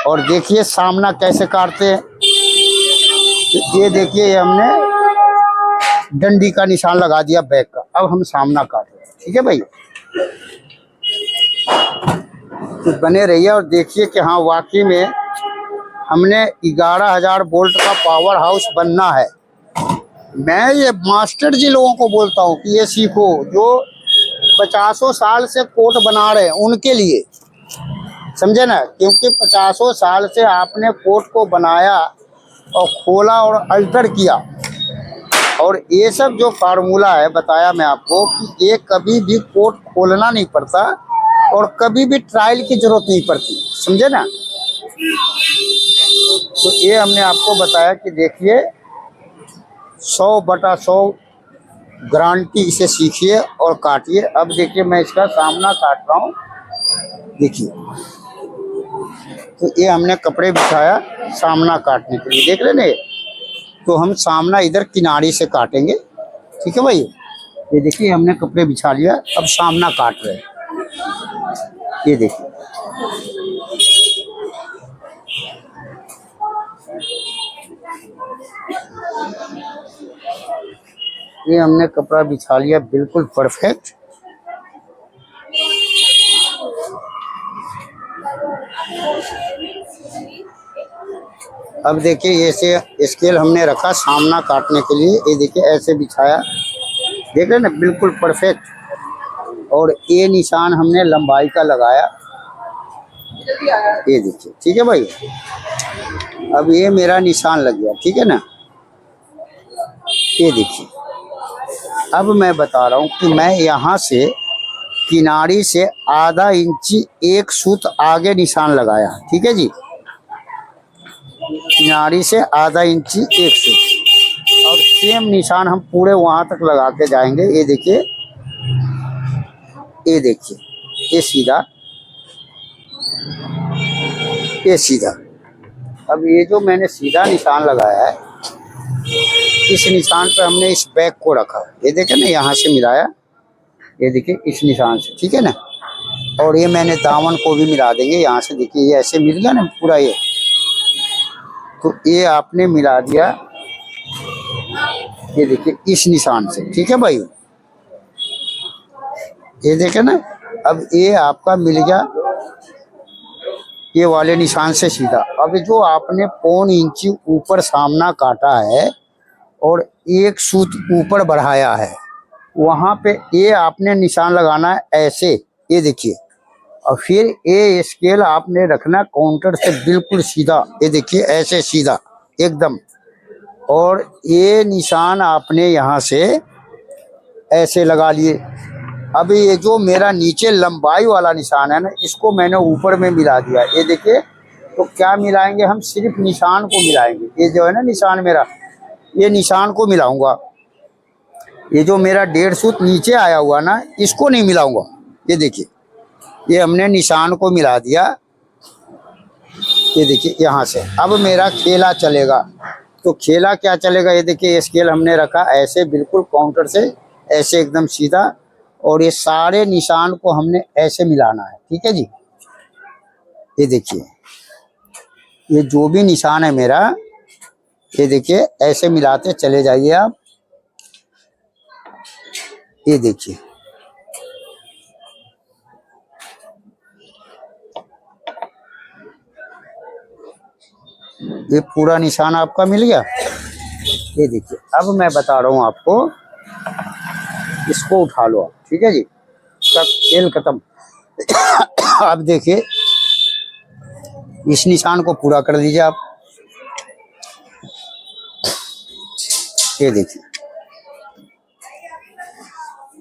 और देखिए सामना कैसे काटते हैं। तो ये देखिए ये हमने डंडी का निशान लगा दिया बैग का। अब हम सामना काट रहे हैं। ठीक है भाई। तो बने रहिए और देखिए कि हाँ वाकई में हमने 11,000 वोल्ट का पावर हाउस बनना है। मैं ये मास्टर जी लोगों को बोलता हूँ कि ये सीखो, जो 50 साल से कोट बना रहे हैं उनके लिए, समझे ना। क्योंकि 50 साल से आपने कोट को बनाया और खोला और अल्टर किया, और ये सब जो फार्मूला है बताया मैं आपको कि ये कभी भी कोट खोलना नहीं पड़ता और कभी भी ट्रायल की जरूरत नहीं पड़ती, समझे ना। तो ये हमने आपको बताया कि देखिए 100/100 गारंटी इसे सीखिए और काटिए। अब देखिए मैं इसका सामना काट रहा हूँ, देखिए। तो ये हमने कपड़े बिछाया सामना काटने के लिए, देख रहे ना। तो हम सामना इधर किनारी से काटेंगे। ठीक है भाई। ये देखिए हमने कपड़े बिछा लिया, अब सामना काट रहे हैं। ये देखिए ये हमने कपड़ा बिछा लिया बिल्कुल परफेक्ट। अब देखिए ऐसे स्केल हमने रखा सामना काटने के लिए। ये देखिए ऐसे बिछाया, देख रहे ना, बिल्कुल परफेक्ट। और ये निशान हमने लंबाई का लगाया, ये देखिए। ठीक है भाई। अब ये मेरा निशान लग गया। ठीक है ना। ये देखिए अब मैं बता रहा हूँ कि मैं यहाँ से किनारी से आधा इंची एक सूत आगे निशान लगाया। ठीक है जी। किनारी से आधा इंची एक सूत और सेम निशान हम पूरे वहां तक लगा के जाएंगे। ये देखिए, ये देखिए, ये सीधा, ये सीधा। अब ये जो मैंने सीधा निशान लगाया है, इस निशान पे हमने इस बैक को रखा, ये देखे ना, यहाँ से मिलाया, ये देखिए इस निशान से, ठीक है ना। और ये मैंने दामन को भी मिला देंगे यहाँ से, देखिए ये ऐसे मिल गया ना पूरा ये, तो ये आपने मिला दिया, ये देखिए इस निशान से, ठीक है भाई, ये देखे ना। अब ये आपका मिल गया ये वाले निशान से सीधा। अब जो आपने 1.25 इंची ऊपर सामना काटा है और एक सूत ऊपर बढ़ाया है, वहां पे ये आपने निशान लगाना है ऐसे, ये देखिए। और फिर ये स्केल आपने रखना काउंटर से बिल्कुल सीधा, ये देखिए ऐसे सीधा एकदम। और ये निशान आपने यहाँ से ऐसे लगा लिए। अभी ये जो मेरा नीचे लंबाई वाला निशान है ना, इसको मैंने ऊपर में मिला दिया, ये देखिए। तो क्या मिलाएंगे हम, सिर्फ निशान को मिलाएंगे। ये जो है ना निशान मेरा, ये निशान को मिलाऊंगा। ये जो मेरा 1.5 सूत नीचे आया हुआ ना, इसको नहीं मिलाऊंगा। ये देखिए, ये हमने निशान को मिला दिया, ये देखिए यहाँ से। अब मेरा खेला चलेगा। तो खेला क्या चलेगा, ये देखिए स्केल हमने रखा ऐसे बिल्कुल काउंटर से ऐसे एकदम सीधा, और ये सारे निशान को हमने ऐसे मिलाना है, ठीक है जी। ये देखिए, ये जो भी निशान है मेरा, ये देखिए ऐसे मिलाते चले जाइए आप, ये देखिए। ये पूरा निशान आपका मिल गया, ये देखिए। अब मैं बता रहा हूँ आपको, इसको उठा लो आप, ठीक है जी, सब खेल खत्म। अब देखिए इस निशान को पूरा कर दीजिए आप, ये देखिए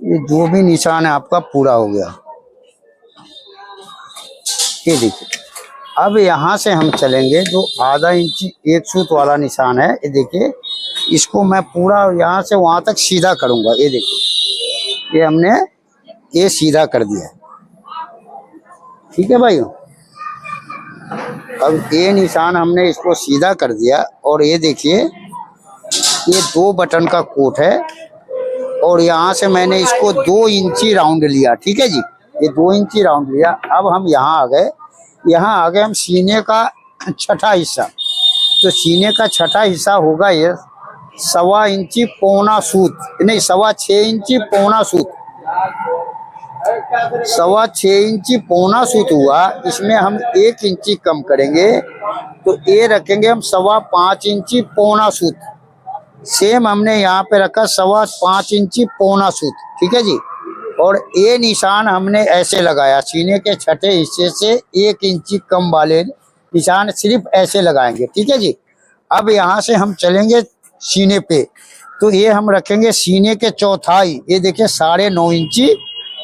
ये जो भी निशान है आपका पूरा हो गया, ये देखिए। अब यहाँ से हम चलेंगे, जो ½ इंची एक सूत वाला निशान है, ये देखिए, इसको मैं पूरा यहाँ से वहाँ तक सीधा करूँगा, ये देखिए। ये हमने ये सीधा कर दिया, ठीक है भाई। अब ये निशान हमने इसको सीधा कर दिया, और ये देखिए ये 2 बटन का कोट है, और यहाँ से मैंने इसको 2 इंची राउंड लिया, ठीक है जी। ये 2 इंची राउंड लिया। अब हम यहाँ आ गए, हम सीने का छठा हिस्सा। तो सीने का छठा हिस्सा होगा ये 1.25 इंची पौना सूत, नहीं 6.25 इंची पौना सूत, 6.25 इंची पौना सूत हुआ। इसमें हम 1 इंची कम करेंगे, तो ये रखेंगे हम 5.25 इंची पौना सूत। सेम हमने यहाँ पे रखा 5.25 इंची पौना सूत, ठीक है जी। और ये निशान हमने ऐसे लगाया, सीने के छठे हिस्से से 1 इंची कम वाले निशान सिर्फ ऐसे लगाएंगे, ठीक है जी। अब यहाँ से हम चलेंगे सीने पे, तो ये हम रखेंगे सीने के चौथाई, ये देखिए 9.5 इंची।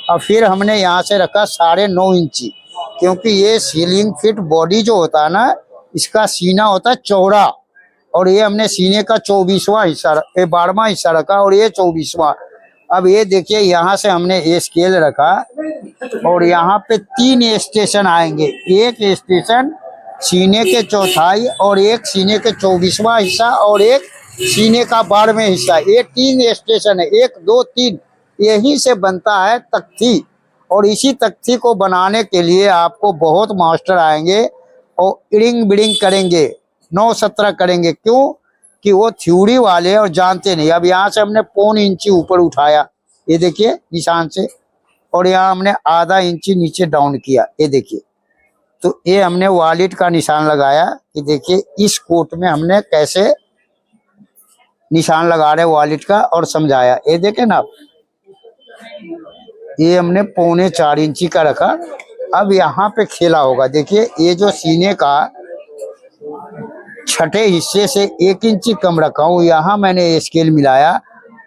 और फिर हमने यहाँ से रखा 9.5 इंची, क्योंकि ये सीलिंग फिट बॉडी जो होता है ना, इसका सीना होता है चौड़ा, और ये हमने सीने का 24वां हिस्सा, 12वां हिस्सा रखा, और ये 24वां। अब ये देखिए यहाँ से हमने ये स्केल रखा, और यहाँ पे 3 स्टेशन आएंगे, एक स्टेशन सीने के चौथाई, और एक सीने के 24वां हिस्सा, और एक सीने का 12वें हिस्सा। ये 3 स्टेशन है, 1 2 3, यही से बनता है तख्ती। और इसी तख्ती को बनाने के लिए आपको बहुत मास्टर आएंगे और इडिंग बिडिंग करेंगे, 9-17 करेंगे। क्यों कि वो थ्योरी वाले और जानते नहीं। अब यहाँ से हमने 1.25 इंची ऊपर उठाया, ये देखिए निशान से, और यहाँ हमने ½ इंची नीचे डाउन किया, ये देखिए। तो ये हमने वॉलेट का निशान लगाया, ये देखिए इस कोट में हमने कैसे निशान लगा रहे वॉलेट का, और समझाया, ये देखे ना आप। ये हमने 3.25 इंची का रखा। अब यहाँ पे खेला होगा, देखिए ये जो सीने का छठे हिस्से से 1 इंची कम रखा हूँ, यहाँ मैंने स्केल मिलाया,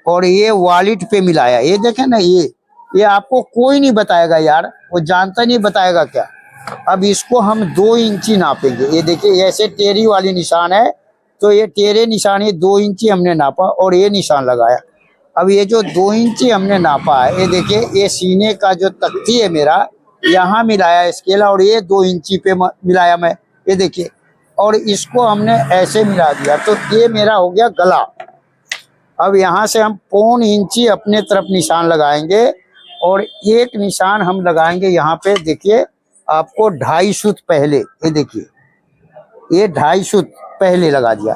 और ये वॉलेट पे मिलाया। ये देखे ना, ये आपको कोई नहीं बताएगा यार, वो जानता नहीं बताएगा क्या। अब इसको हम 2 इंची नापेंगे, ये देखिए ऐसे टेढ़ी वाली निशान है, तो ये टेढ़े निशान, ये 2 इंची हमने नापा और ये निशान लगाया। अब ये जो 2 इंची हमने नापा है, ये देखिए ये सीने का जो तख्ती है मेरा, यहाँ मिलाया स्केल, और ये 2 इंची पे मिलाया मैं, ये देखिए। और इसको हमने ऐसे मिला दिया, तो ये मेरा हो गया गला। अब यहाँ से हम 1.25 इंची अपने तरफ निशान लगाएंगे और एक निशान हम लगाएंगे यहाँ पे, देखिए आपको 2.5 सूत पहले, ये देखिए ये 2.5 सूत पहले लगा दिया।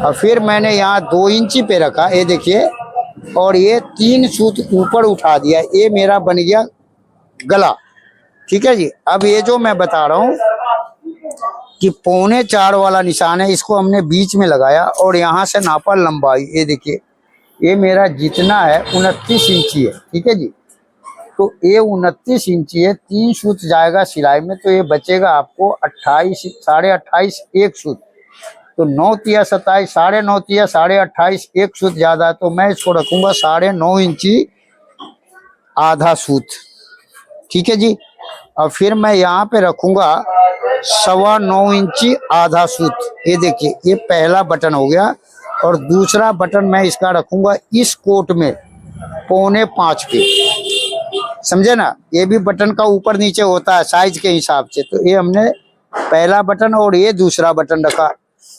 और फिर मैंने यहाँ 2 इंची पे रखा, ये देखिए, और ये 3 सूत ऊपर उठा दिया, ये मेरा बन गया गला। ठीक है जी। अब ये जो मैं बता रहा हूँ कि 3.25 वाला निशान है, इसको हमने बीच में लगाया और यहाँ से नापा लंबाई, ये देखिए ये मेरा जितना है 29 इंची है। ठीक है जी। तो ये 29 इंची है, 3 सूत जाएगा सिलाई में, तो ये बचेगा आपको 28, 28.5 एक सूत। तो 9 तिया 27, 9.5 तिया 28.5 एक सूत ज्यादा है, तो मैं इसको रखूंगा 9.5 इंची आधा सूत। ठीक है जी। और फिर मैं यहाँ पे रखूंगा 9.25 इंची आधा सूत। ये देखिए ये पहला बटन हो गया। और दूसरा बटन मैं इसका रखूंगा इस कोट में 4.25 पे, समझे ना। ये भी बटन का ऊपर नीचे होता है साइज के हिसाब से। तो ये हमने पहला बटन और ये दूसरा बटन रखा।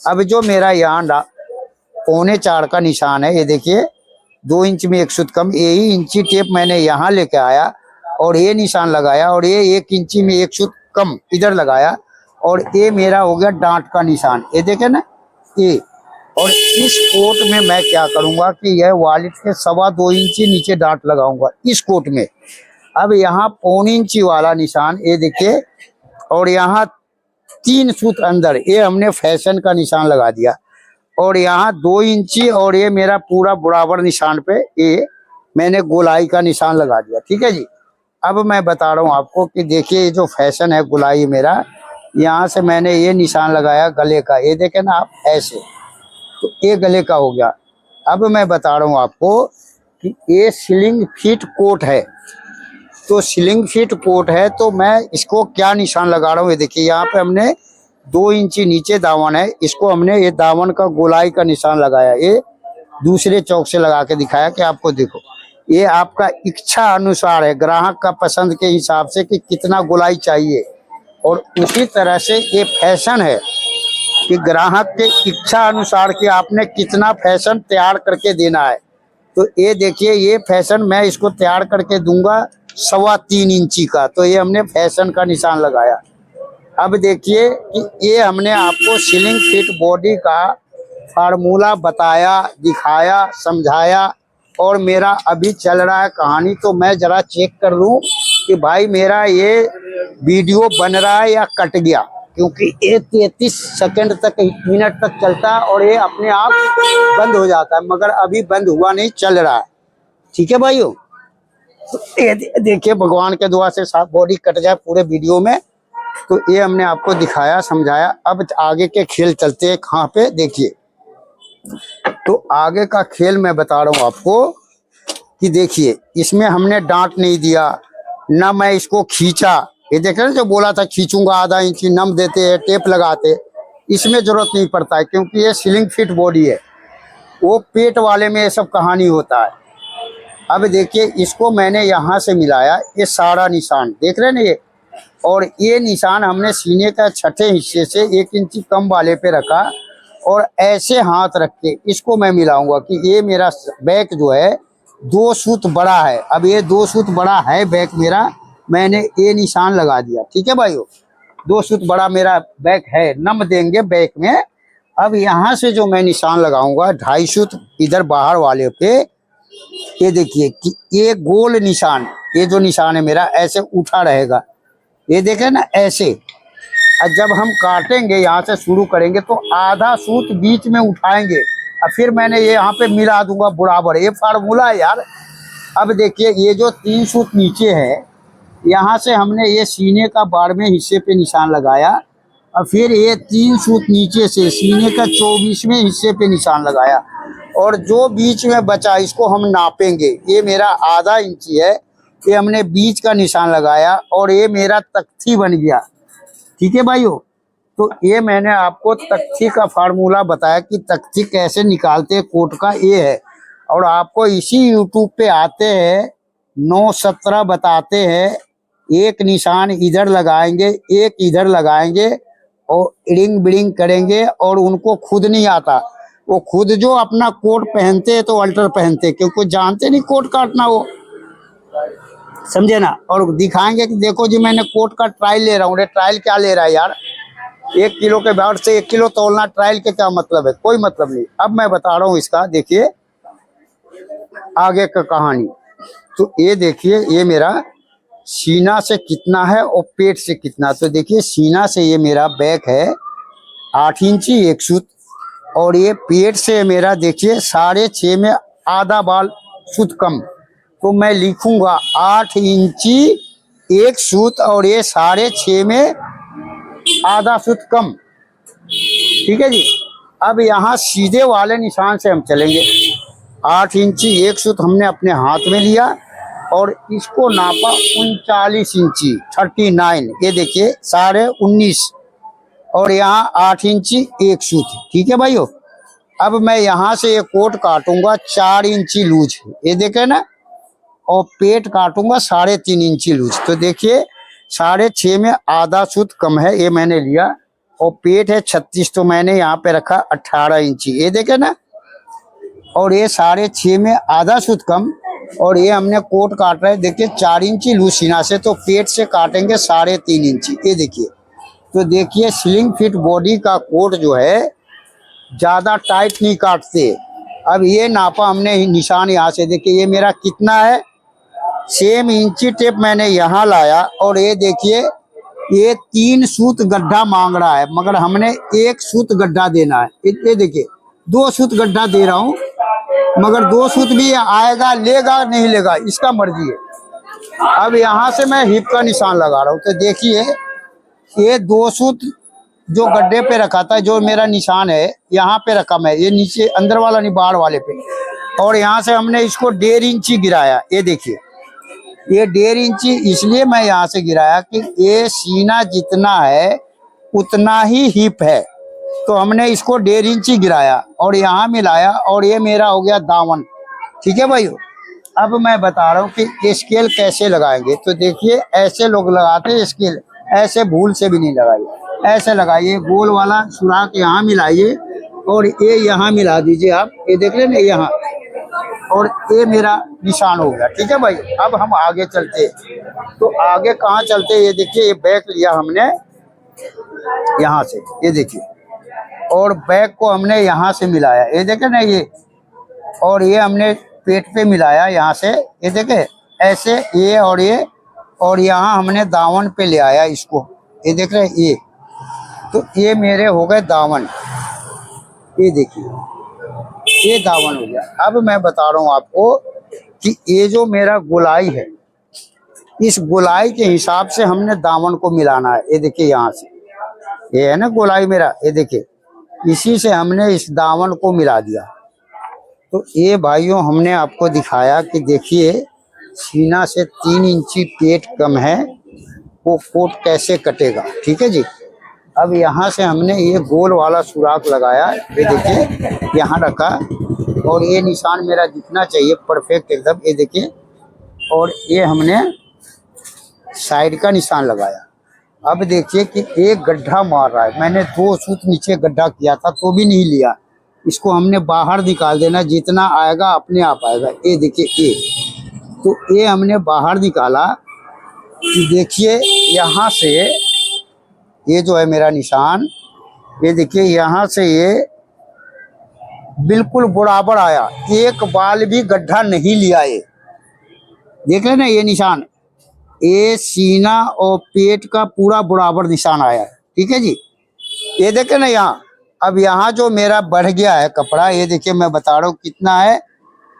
अब जो मेरा यहाँ 4.25 का निशान है, ये देखिए 2 इंच में एक सूत कम, यही इंची टेप मैंने यहाँ लेके आया और ये निशान लगाया और ये 1 इंची में एक सूत कम इधर लगाया और ये मेरा हो गया डांट का निशान। ये देखे ना ये। और इस कोट में मैं क्या करूंगा कि यह वॉलेट के 2.25 इंची नीचे डांट लगाऊंगा इस कोट में। अब यहाँ 1.25 इंची वाला निशान, ये देखिए, और यहाँ 3 सूत अंदर, ये हमने फैशन का निशान लगा दिया। और यहाँ 2 इंची और ये मेरा पूरा बराबर निशान पे ये मैंने गोलाई का निशान लगा दिया। ठीक है जी। अब मैं बता रहा हूँ आपको कि देखिए ये जो फैशन है गोलाई मेरा, यहाँ से मैंने ये निशान लगाया गले का, ये देखे ना आप ऐसे, तो ये गले का हो गया। अब मैं बता रहा हूँ आपको कि ये स्लिंग फिट कोट है। तो स्लिंग फिट कोट है, तो मैं इसको क्या निशान लगा रहा हूँ, ये देखिए यहाँ पे हमने 2 इंची नीचे दामन है, इसको हमने ये दामन का गोलाई का निशान लगाया। ये दूसरे चौक से लगा के दिखाया कि आपको देखो, ये आपका इच्छा अनुसार है, ग्राहक का पसंद के हिसाब से कि कितना गोलाई चाहिए। और उसी तरह से ये फैशन है कि ग्राहक के इच्छा अनुसार कि आपने कितना फैशन तैयार करके देना है। तो ये देखिए ये फैशन मैं इसको तैयार करके दूंगा 3.25 इंची का। तो ये हमने फैशन का निशान लगाया। अब देखिए कि ये हमने आपको स्लिंग फिट बॉडी का फार्मूला बताया, दिखाया, समझाया और मेरा अभी चल रहा है कहानी। तो मैं जरा चेक कर लूं कि भाई मेरा ये वीडियो बन रहा है या कट गया, क्योंकि ये 33 सेकंड तक, मिनट तक चलता है और ये अपने आप बंद हो जाता है, मगर अभी बंद हुआ नहीं, चल रहा है। ठीक है भाइयों। तो ये देखिए भगवान के दुआ से साफ बॉडी कट जाए पूरे वीडियो में। तो ये हमने आपको दिखाया, समझाया। अब आगे के खेल चलते हैं कहाँ पे, देखिए। तो आगे का खेल मैं बता रहा हूँ आपको कि देखिए इसमें हमने डांट नहीं दिया ना, मैं इसको खींचा। ये देख रहे हैं, जो बोला था खींचूंगा आधा इंची, नम देते हैं, टेप लगाते, इसमें जरूरत नहीं पड़ता है, क्योंकि ये स्लिंग फिट बॉडी है। वो पेट वाले में ये सब कहानी होता है। अब देखिए इसको मैंने यहाँ से मिलाया, ये सारा निशान देख रहे हैं ना ये, और ये निशान हमने सीने का 6ठे हिस्से से 1 इंची कम वाले पे रखा और ऐसे हाथ रख के इसको मैं मिलाऊंगा कि ये मेरा बैक जो है 2 सूत बड़ा है। अब ये 2 सूत बड़ा है बैक मेरा, मैंने ये निशान लगा दिया। ठीक है भाइयों, 2 सूत बड़ा मेरा बैक है, नम देंगे बैक में। अब यहाँ से जो मैं निशान लगाऊंगा 2.5 सूत इधर बाहर वाले पे, ये देखिए कि ये गोल निशान, ये जो निशान है मेरा ऐसे उठा रहेगा, ये देखे ना ऐसे। और जब हम काटेंगे यहाँ से शुरू करेंगे तो आधा सूत बीच में उठाएंगे और फिर मैंने ये यहाँ पे मिला दूंगा बराबर। ये फार्मूला है यार। अब देखिए ये जो 3 सूत नीचे है, यहाँ से हमने ये सीने का 12वें हिस्से पे निशान लगाया और फिर ये 3 सूत नीचे से सीने का 24वें हिस्से पे निशान लगाया और जो बीच में बचा इसको हम नापेंगे। ये मेरा आधा इंची है, ये हमने बीच का निशान लगाया और ये मेरा तख्ती बन गया। ठीक है भाइयों। तो ये मैंने आपको तख्ती का फार्मूला बताया कि तख्ती कैसे निकालते हैं कोट का, ये है। और आपको इसी यूट्यूब पे आते हैं 9-17 बताते हैं, एक निशान इधर लगाएंगे, एक इधर लगाएंगे और इडिंग बिडिंग करेंगे और उनको खुद नहीं आता। वो खुद जो अपना कोट पहनते हैं तो अल्टर पहनते हैं, क्योंकि जानते नहीं कोट काटना वो, समझे ना। और दिखाएंगे कि देखो जी मैंने कोट का ट्रायल ले रहा हूँ। अरे ट्रायल क्या ले रहा है यार, 1 किलो के भाव से 1 किलो तोलना ट्रायल के क्या मतलब है, कोई मतलब नहीं। अब मैं बता रहा हूँ इसका, देखिए आगे का कहानी। तो ये देखिए ये मेरा सीना से कितना है और पेट से कितना। तो देखिए सीना से ये मेरा बैक है 8 इंची 1 सूत, और ये पेट से मेरा देखिए 6.5 में आधा बाल सूत कम। तो मैं लिखूंगा 8 इंची 1 सूत और ये 6.5 में आधा सूत कम, ठीक है जी। अब यहाँ सीधे वाले निशान से हम चलेंगे। 8 इंची 1 सूत हमने अपने हाथ में लिया और इसको नापा 39 इंची 39, ये देखिए 19.5, और यहाँ 8 इंची 1 सूत, ठीक है भाइयों। अब मैं यहाँ से ये कोट काटूंगा 4 इंची लूज, ये देखे ना, और पेट काटूंगा 3.5 इंची लूज। तो देखिए 6.5 में आधा सूत कम है, ये मैंने लिया, और पेट है 36, तो मैंने यहाँ पे रखा 18 इंची, ये देखे ना। और ये 6.5 में आधा सूत कम, और ये हमने कोट काट रहे हैं देखिए 4 इंची लूज सीना से, तो पेट से काटेंगे 3.5 इंची, ये देखिए। तो देखिए स्लिंग फिट बॉडी का कोट जो है ज़्यादा टाइट नहीं काटते। अब ये नापा हमने निशान यहाँ से, देखिए ये मेरा कितना है, सेम इंची टेप मैंने यहाँ लाया, और ये देखिए ये 3 सूत गड्ढा मांग रहा है, मगर हमने 1 सूत गड्ढा देना है। ये देखिए 2 सूत गड्ढा दे रहा हूँ, मगर 2 सूत भी आएगा, लेगा नहीं लेगा इसका मर्जी है। अब यहाँ से मैं हिप का निशान लगा रहा हूँ। तो देखिए ये 2 सूत जो गड्ढे पे रखा था, जो मेरा निशान है यहाँ पे रखा मैं, ये नीचे अंदर वाला नहीं बाहर वाले पे, और यहाँ से हमने इसको 1.5 इंची गिराया। ये देखिए ये 1.5 इंची इसलिए मैं यहाँ से गिराया कि ये सीना जितना है उतना ही हिप है, तो हमने इसको 1.5 इंची गिराया और यहाँ मिलाया, और ये मेरा हो गया दामन, ठीक है भाइयों। अब मैं बता रहा हूँ कि स्केल कैसे लगाएंगे। तो देखिए ऐसे लोग लगाते हैं स्केल, ऐसे भूल से भी नहीं लगाइए, ऐसे लगाइए, गोल वाला सुराख यहाँ मिलाइए और ये यहाँ मिला दीजिए आप, ये देख रहे ना यहाँ, और ये मेरा निशान हो गया, ठीक है भाई। अब हम आगे चलते हैं। तो आगे कहाँ चलते हैं, ये देखिए ये बैक लिया हमने यहाँ से, ये देखिए, और बैक को हमने यहाँ से मिलाया, ये देखे ना ये, और ये हमने पेट पे मिलाया यहाँ से, ये देखे ऐसे, ये और यहाँ हमने दामन पे ले आया इसको, ये देख रहे ये। तो ये मेरे हो गए दामन, ये देखिए ये दामन हो गया। अब मैं बता रहा हूँ आपको कि ये जो मेरा गोलाई है, इस गोलाई के हिसाब से हमने दामन को मिलाना है। ये देखिए यहाँ से, ये है ना गोलाई मेरा, ये देखिए इसी से हमने इस दामन को मिला दिया। तो ये भाइयों हमने आपको दिखाया कि देखिए सीना से 3 इंची पेट कम है, वो कोट कैसे कटेगा, ठीक है जी। अब यहाँ से हमने ये गोल वाला सुराख लगाया, ये देखिए यहाँ रखा, और ये निशान मेरा दिखना चाहिए परफेक्ट एकदम, ये देखिए, और ये हमने साइड का निशान लगाया। अब देखिए कि एक गड्ढा मार रहा है, मैंने 2 सूत नीचे गड्ढा किया था तो भी नहीं लिया, इसको हमने बाहर निकाल देना, जितना आएगा अपने आप आएगा। ये देखिए ये, तो ये हमने बाहर निकाला कि देखिए यहाँ से ये जो है मेरा निशान, ये देखिए यहाँ से ये बिल्कुल बराबर आया, एक बाल भी गड्ढा नहीं लिया। ये देख रहे ना ये निशान, ये सीना और पेट का पूरा बराबर निशान आया है, ठीक है जी। ये देखे ना यहाँ, अब यहाँ जो मेरा बढ़ गया है कपड़ा, ये देखिए मैं बता रहा हूँ कितना है,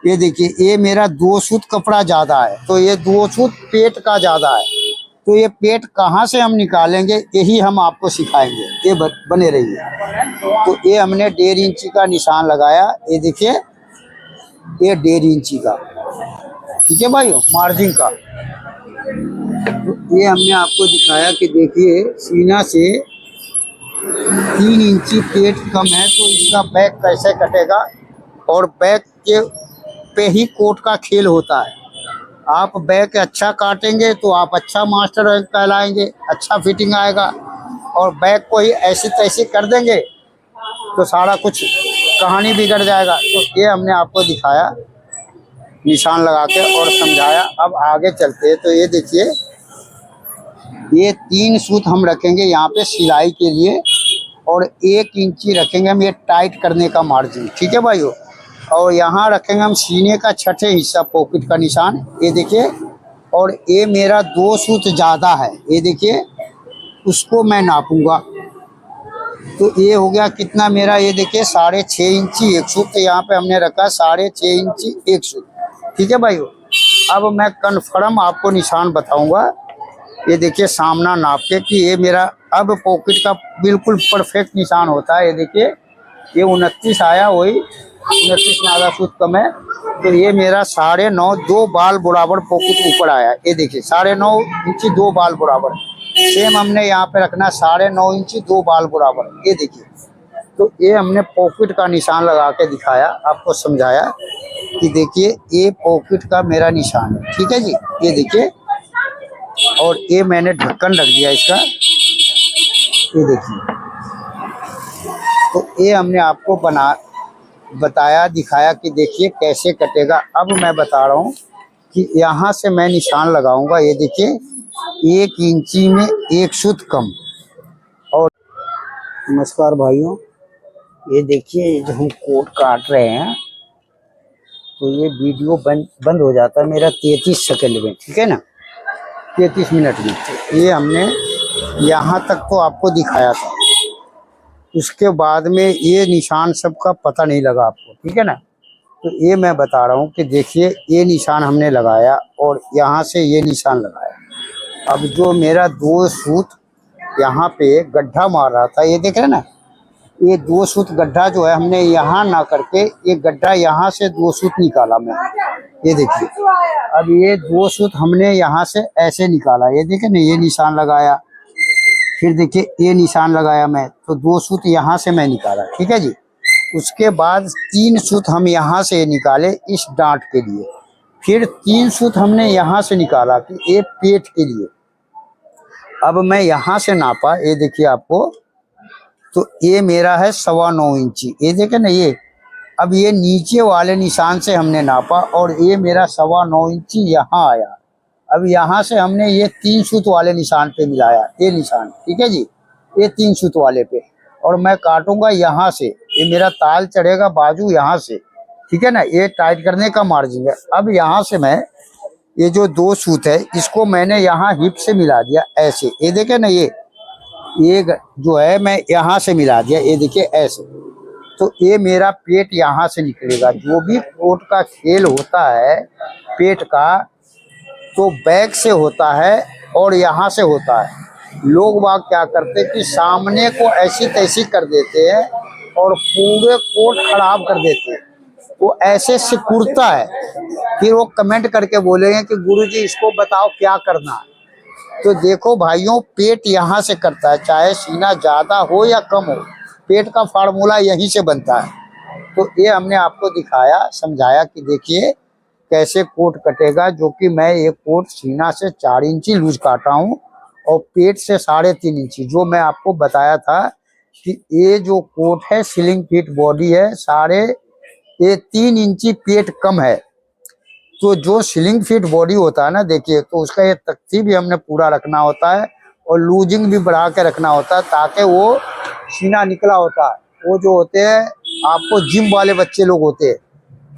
ये देखिए ये मेरा 2 सूत कपड़ा ज़्यादा है, तो ये 2 सूत पेट का ज़्यादा है। तो ये पेट कहाँ से हम निकालेंगे यही हम आपको सिखाएंगे, ये बने रहिए। तो ये हमने 1.5 इंची का निशान लगाया, ये देखिए ये 1.5 इंची का, ठीक है भाई, मार्जिन का। तो ये हमने आपको दिखाया कि देखिए सीना से 3 इंची पेट कम है, तो इसका बैक कैसे कटेगा, और बैक के पे ही कोट का खेल होता है। आप बैक अच्छा काटेंगे तो आप अच्छा मास्टर कहलाएंगे, अच्छा फिटिंग आएगा, और बैक को ही ऐसी तैसी कर देंगे तो सारा कुछ कहानी बिगड़ जाएगा। तो ये हमने आपको दिखाया निशान लगा के और समझाया। अब आगे चलते हैं। तो ये देखिए, ये 3 सूत हम रखेंगे यहाँ पे सिलाई के लिए और 1 इंची रखेंगे हम ये टाइट करने का मार्जिन, ठीक है भाइयों। और यहाँ रखेंगे हम सीने का छठे हिस्सा पॉकेट का निशान, ये देखिए। और ये मेरा 2 सूत ज़्यादा है, ये देखिए, उसको मैं नापूंगा। तो ये हो गया कितना मेरा, ये देखिए 6.5 इंची 1 सूत। तो यहाँ पे हमने रखा 6.5 इंची 1 सूत, ठीक है भाइयों। अब मैं कन्फर्म आपको निशान बताऊंगा। ये देखिए सामना नाप के कि ये मेरा अब पॉकेट का बिल्कुल परफेक्ट निशान होता है। ये देखिए, ये 29 आया, वही 29 में आधा सूत कम है। तो ये मेरा 9.5 2 बाल बराबर पॉकेट ऊपर आया। ये देखिए 9.5 इंची 2 बाल बराबर। सेम हमने यहाँ पे रखना 9.5 इंची 2 बाल बराबर, ये देखिए। तो ये हमने पॉकेट का निशान लगा के दिखाया, आपको समझाया कि देखिए ये पॉकेट का मेरा निशान है, ठीक है जी। ये देखिए, और ये मैंने ढक्कन रख दिया इसका, ये देखिए। तो ये हमने आपको बताया दिखाया कि देखिए कैसे कटेगा। अब मैं बता रहा हूँ कि यहाँ से मैं निशान लगाऊंगा, ये देखिए 1 इंची में 1 सूत कम। और नमस्कार भाइयों, ये देखिए जो हम कोट काट रहे हैं तो ये वीडियो बंद हो जाता है मेरा 33 सेकंड में, ठीक है ना, 33 मिनट में। तो ये हमने यहाँ तक तो आपको दिखाया था, उसके बाद में ये निशान सबका पता नहीं लगा आपको, ठीक है ना। तो ये मैं बता रहा हूँ कि देखिए ये निशान हमने लगाया और यहाँ से ये निशान लगाया। अब जो मेरा 2 सूत यहाँ पे गड्ढा मार रहा था, ये देख रहे हैं ना, ये 2 सूत गड्ढा जो है हमने यहाँ ना करके ये गड्ढा यहाँ से 2 सूत निकाला मैं, ये देखिए। अब ये 2 सूत हमने यहाँ से ऐसे निकाला, ये देखे ना, ये निशान लगाया, फिर देखिए ये निशान लगाया मैं, तो 2 सूत यहाँ से मैं निकाला, ठीक है जी। उसके बाद 3 सूत हम यहाँ से निकाले इस डांट के लिए, फिर 3 सूत हमने यहाँ से निकाला कि ये पेट के लिए। अब मैं यहाँ से नापा, ये देखिए आपको, तो ये मेरा है 9.25 इंची, ये देखे ना ये। अब ये नीचे वाले निशान से हमने नापा और ये मेरा 9.25 इंची यहाँ आया। अब यहाँ से हमने ये 3 सूत वाले निशान पे मिलाया, ये निशान, ठीक है जी, ये 3 सूत वाले पे। और मैं काटूंगा यहाँ से, ये मेरा ताल चढ़ेगा बाजू यहाँ से, ठीक है ना, ये टाइट करने का मार्जिन है। अब यहाँ से मैं ये जो 2 सूत है इसको मैंने यहाँ हिप से मिला दिया ऐसे, ये देखे ना, ये जो है मैं यहाँ से मिला दिया, ये देखिए ऐसे। तो ये मेरा पेट यहाँ से निकलेगा। जो भी कोट का खेल होता है पेट का, तो बैक से होता है और यहाँ से होता है। लोग बाग क्या करते हैं कि सामने को ऐसी तैसी कर देते हैं और पूरे कोट खराब कर देते हैं, वो ऐसे सिकुड़ता है। फिर वो कमेंट करके बोलेंगे कि गुरुजी इसको बताओ क्या करना है। तो देखो भाइयों, पेट यहाँ से करता है, चाहे सीना ज़्यादा हो या कम हो, पेट का फार्मूला यहीं से बनता है। तो ये हमने आपको दिखाया, समझाया कि देखिए कैसे कोट कटेगा। जो कि मैं ये कोट सीना से 4 इंची लूज काटा हूँ और पेट से 3.5 इंची, जो मैं आपको बताया था कि ये जो कोट है स्लिंग फिट बॉडी है, 3.5 इंची पेट कम है। तो जो स्लिंग फिट बॉडी होता है ना, देखिए, तो उसका ये तख्ती भी हमने पूरा रखना होता है और लूजिंग भी बढ़ा के रखना होता है, ताकि वो सीना निकला होता है। वो जो होते हैं आपको जिम वाले बच्चे लोग होते हैं,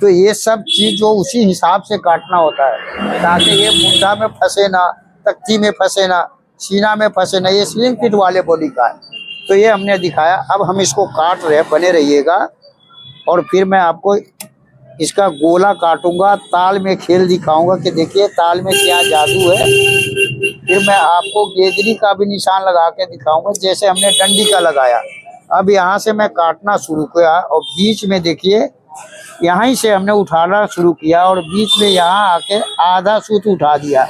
तो ये सब चीज़ जो उसी हिसाब से काटना होता है, ताकि ये मुंडा में फंसे ना, तख्ती में फंसे ना, सीना में फंसे ना। ये स्लिंग फिट वाले बॉडी का है। तो ये हमने दिखाया। अब हम इसको काट रहे हैं, बने रहिएगा। और फिर मैं आपको इसका गोला काटूंगा, ताल में खेल दिखाऊंगा कि देखिए ताल में क्या जादू है। फिर मैं आपको गेजरी का भी निशान लगा के दिखाऊंगा, जैसे हमने डंडी का लगाया। अब यहाँ से मैं काटना शुरू किया और बीच में देखिए यहीं से हमने उठाना शुरू किया और बीच में यहाँ आके आधा सूत उठा दिया।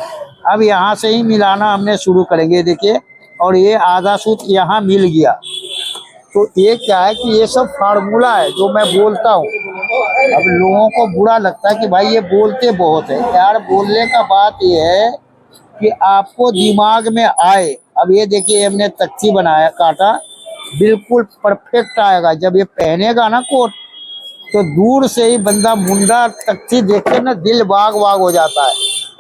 अब यहाँ से ही मिलाना हमने शुरू करेंगे, देखिए। और ये आधा सूत यहाँ मिल गया। तो ये क्या है कि ये सब फार्मूला है जो मैं बोलता हूँ। अब लोगों को बुरा लगता है कि भाई ये बोलते बहुत है। यार, बोलने का बात ये है कि आपको दिमाग में आए। अब ये देखिए हमने तख्ती बनाया, काटा, बिल्कुल परफेक्ट आएगा। जब ये पहनेगा ना कोट, तो दूर से ही बंदा मुंडा तख्ती देख के ना दिल बाग बाग हो जाता है,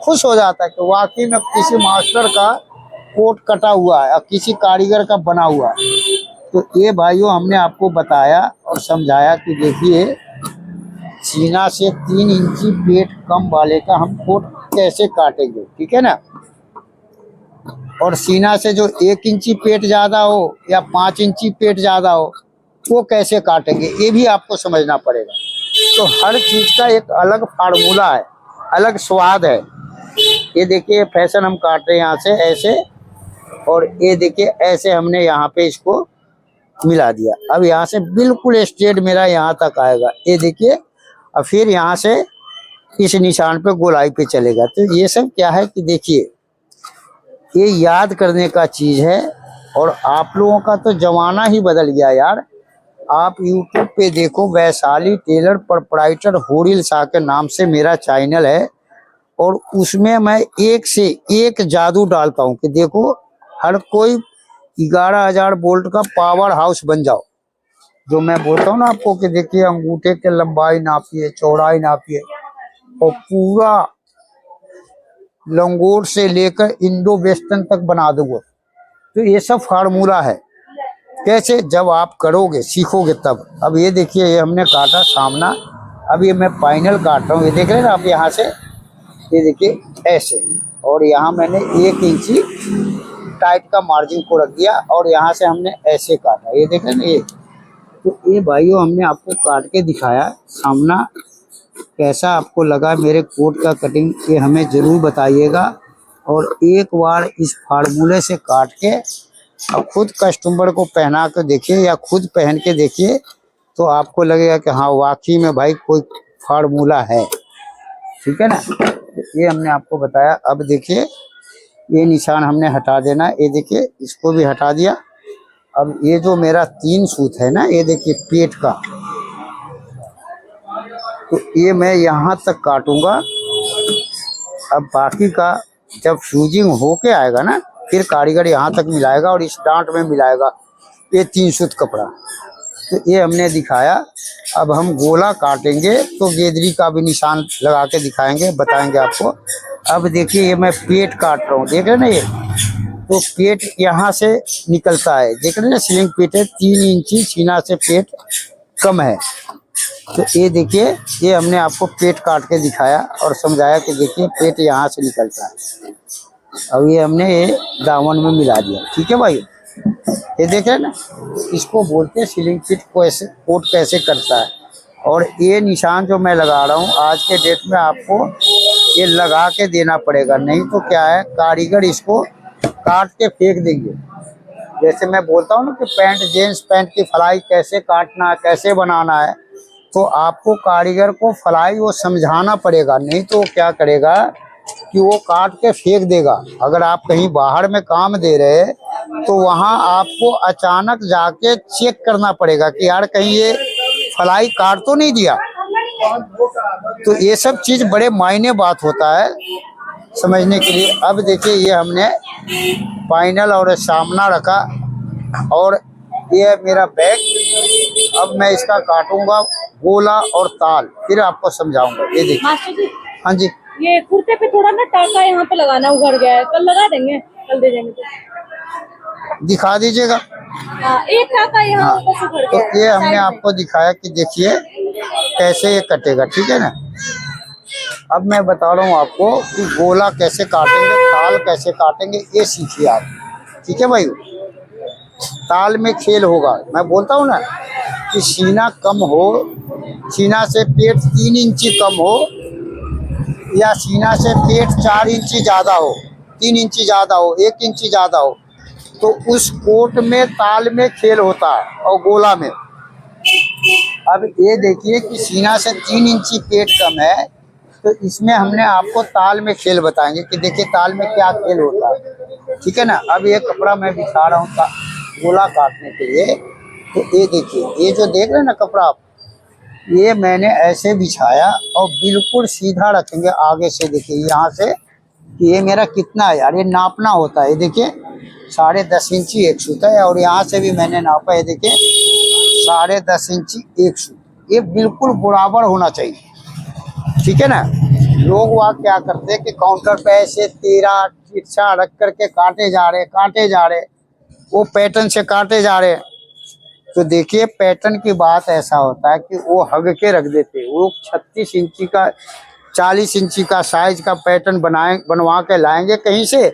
खुश हो जाता है कि वाकई में किसी मास्टर का कोट कटा हुआ है और किसी कारीगर का बना हुआ है। तो ये भाइयों हमने आपको बताया और समझाया कि देखिए सीना से 3 इंची पेट कम वाले का हम कोट कैसे काटेंगे, ठीक है ना। और सीना से जो 1 इंची पेट ज़्यादा हो या 5 इंची पेट ज़्यादा हो वो कैसे काटेंगे, ये भी आपको समझना पड़ेगा। तो हर चीज़ का एक अलग फार्मूला है, अलग स्वाद है। ये देखिए फैशन हम काट रहे हैं यहाँ से ऐसे, और ये देखिए ऐसे हमने यहाँ पे इसको मिला दिया। अब यहाँ से बिल्कुल स्ट्रेट मेरा यहाँ तक आएगा, ये देखिए। और फिर यहाँ से इस निशान पे गोलाई पे चलेगा। तो ये सब क्या है कि देखिए ये याद करने का चीज़ है। और आप लोगों का तो जमाना ही बदल गया यार। आप YouTube पे देखो, वैशाली टेलर प्रोप्राइटर होरिल शाह के नाम से मेरा चैनल है, और उसमें मैं एक से एक जादू डालता हूँ कि देखो हर कोई 11,000 वोल्ट का पावर हाउस बन जाओ। जो मैं बोलता हूँ ना आपको कि देखिए अंगूठे के लंबाई नापिए, चौड़ाई नापिए, और पूरा लंगोट से लेकर इंडो वेस्टर्न तक बना दूंगा। तो ये सब फार्मूला है, कैसे जब आप करोगे सीखोगे तब। अब ये देखिए ये हमने काटा सामना, अब ये मैं फाइनल काट रहा हूँ, ये देख रहे हैं ना आप यहाँ से, ये देखिए ऐसे। और यहाँ मैंने 1 इंची टाइट का मार्जिन को रख दिया और यहाँ से हमने ऐसे काटा, ये देख रहे हैं ना ये। तो ये भाइयों हमने आपको काट के दिखाया सामना। कैसा आपको लगा मेरे कोट का कटिंग, ये हमें ज़रूर बताइएगा। और एक बार इस फार्मूले से काट के अब खुद कस्टमर को पहना के देखिए या खुद पहन के देखिए, तो आपको लगेगा कि हाँ वाकई में भाई कोई फार्मूला है, ठीक है ना। तो ये हमने आपको बताया। अब देखिए ये निशान हमने हटा देना, ये देखिए इसको भी हटा दिया। अब ये जो मेरा 3 सूत है ना, ये देखिए पेट का, तो ये मैं यहाँ तक काटूंगा। अब बाकी का जब फ्यूजिंग होके आएगा ना, फिर कारीगर यहाँ तक मिलाएगा और इस डांट में मिलाएगा ये 3 सूत कपड़ा। तो ये हमने दिखाया। अब हम गोला काटेंगे तो गेदरी का भी निशान लगा के दिखाएंगे, बताएंगे आपको। अब देखिए ये मैं पेट काट रहा हूँ, देख रहे हैं ना ये, तो पेट यहाँ से निकलता है, देख रहे हैं ना स्लिंग पेट है, 3 इंची सीना से पेट कम है। तो ये देखिए ये हमने आपको पेट काट के दिखाया और समझाया कि देखिए पेट यहाँ से निकलता है। अब ये हमने ये दामन में मिला दिया, ठीक है भाई। ये देख रहे हैं ना, इसको बोलते हैं स्लिंग फिट कोट कैसे करता है। और ये निशान जो मैं लगा रहा हूँ आज के डेट में आपको ये लगा के देना पड़ेगा, नहीं तो क्या है कारीगर इसको काट के फेंक देंगे। जैसे मैं बोलता हूँ ना कि पैंट जींस पैंट की फलाई कैसे काटना है, कैसे बनाना है, तो आपको कारीगर को फलाई वो समझाना पड़ेगा, नहीं तो क्या करेगा कि वो काट के फेंक देगा। अगर आप कहीं बाहर में काम दे रहे तो वहाँ आपको अचानक जाके चेक करना पड़ेगा कि यार कहीं ये फलाई काट तो नहीं दिया। तो ये सब चीज़ बड़े मायने बात होता है समझने के लिए। अब देखिए ये हमने फाइनल और सामना रखा, और ये मेरा बैग। अब मैं इसका काटूंगा गोला और ताल, फिर आपको समझाऊंगा। ये देखिए मास्टर जी, हाँ जी, ये कुर्ते पे थोड़ा ना टाका यहाँ पे लगाना उघड़ गया है, कल लगा देंगे, कल दे देंगे तो। दिखा दीजिएगा। हाँ, एक टाका यहाँ हाँ, ऊपर से उघड़ तो गया है ये हमने साइड में। आपको दिखाया कि देखिए कैसे ये कटेगा, ठीक है ना। अब मैं बता रहा हूँ आपको कि गोला कैसे काटेंगे, ताल कैसे काटेंगे, ये सीखिए आप, ठीक है भाई। ताल में खेल होगा, मैं बोलता हूँ ना कि सीना कम हो, सीना से पेट 3 इंची कम हो, या सीना से पेट 4 इंची ज़्यादा हो, 3 इंची ज़्यादा हो, 1 इंची ज़्यादा हो, तो उस कोट में ताल में खेल होता है और गोला में। अब ये देखिए कि सीना से 3 इंची पेट कम है, तो इसमें हमने आपको ताल में खेल बताएंगे कि देखिए ताल में क्या खेल होता है, ठीक है ना। अब ये कपड़ा मैं बिछा रहा हूँ गोला काटने के लिए। तो ये देखिए ये जो देख रहे हैं ना कपड़ा आप, ये मैंने ऐसे बिछाया और बिल्कुल सीधा रखेंगे आगे से। देखिए यहाँ से कि ये मेरा कितना है यार, ये नापना होता है। ये देखिए 10.5 इंची एक सूत है, और यहाँ से भी मैंने नापा है, देखिए 10.5 इंची एक सूत, ये बिल्कुल बराबर होना चाहिए, ठीक है ना। लोग वहाँ क्या करते हैं कि काउंटर पे ऐसे 13 तिरछा रख करके काटे जा रहे, वो पैटर्न से काटे जा रहे हैं। तो देखिए पैटर्न की बात ऐसा होता है कि वो हग के रख देते, वो 36 इंची का 40 इंची का साइज का पैटर्न बनवा के लाएंगे कहीं से,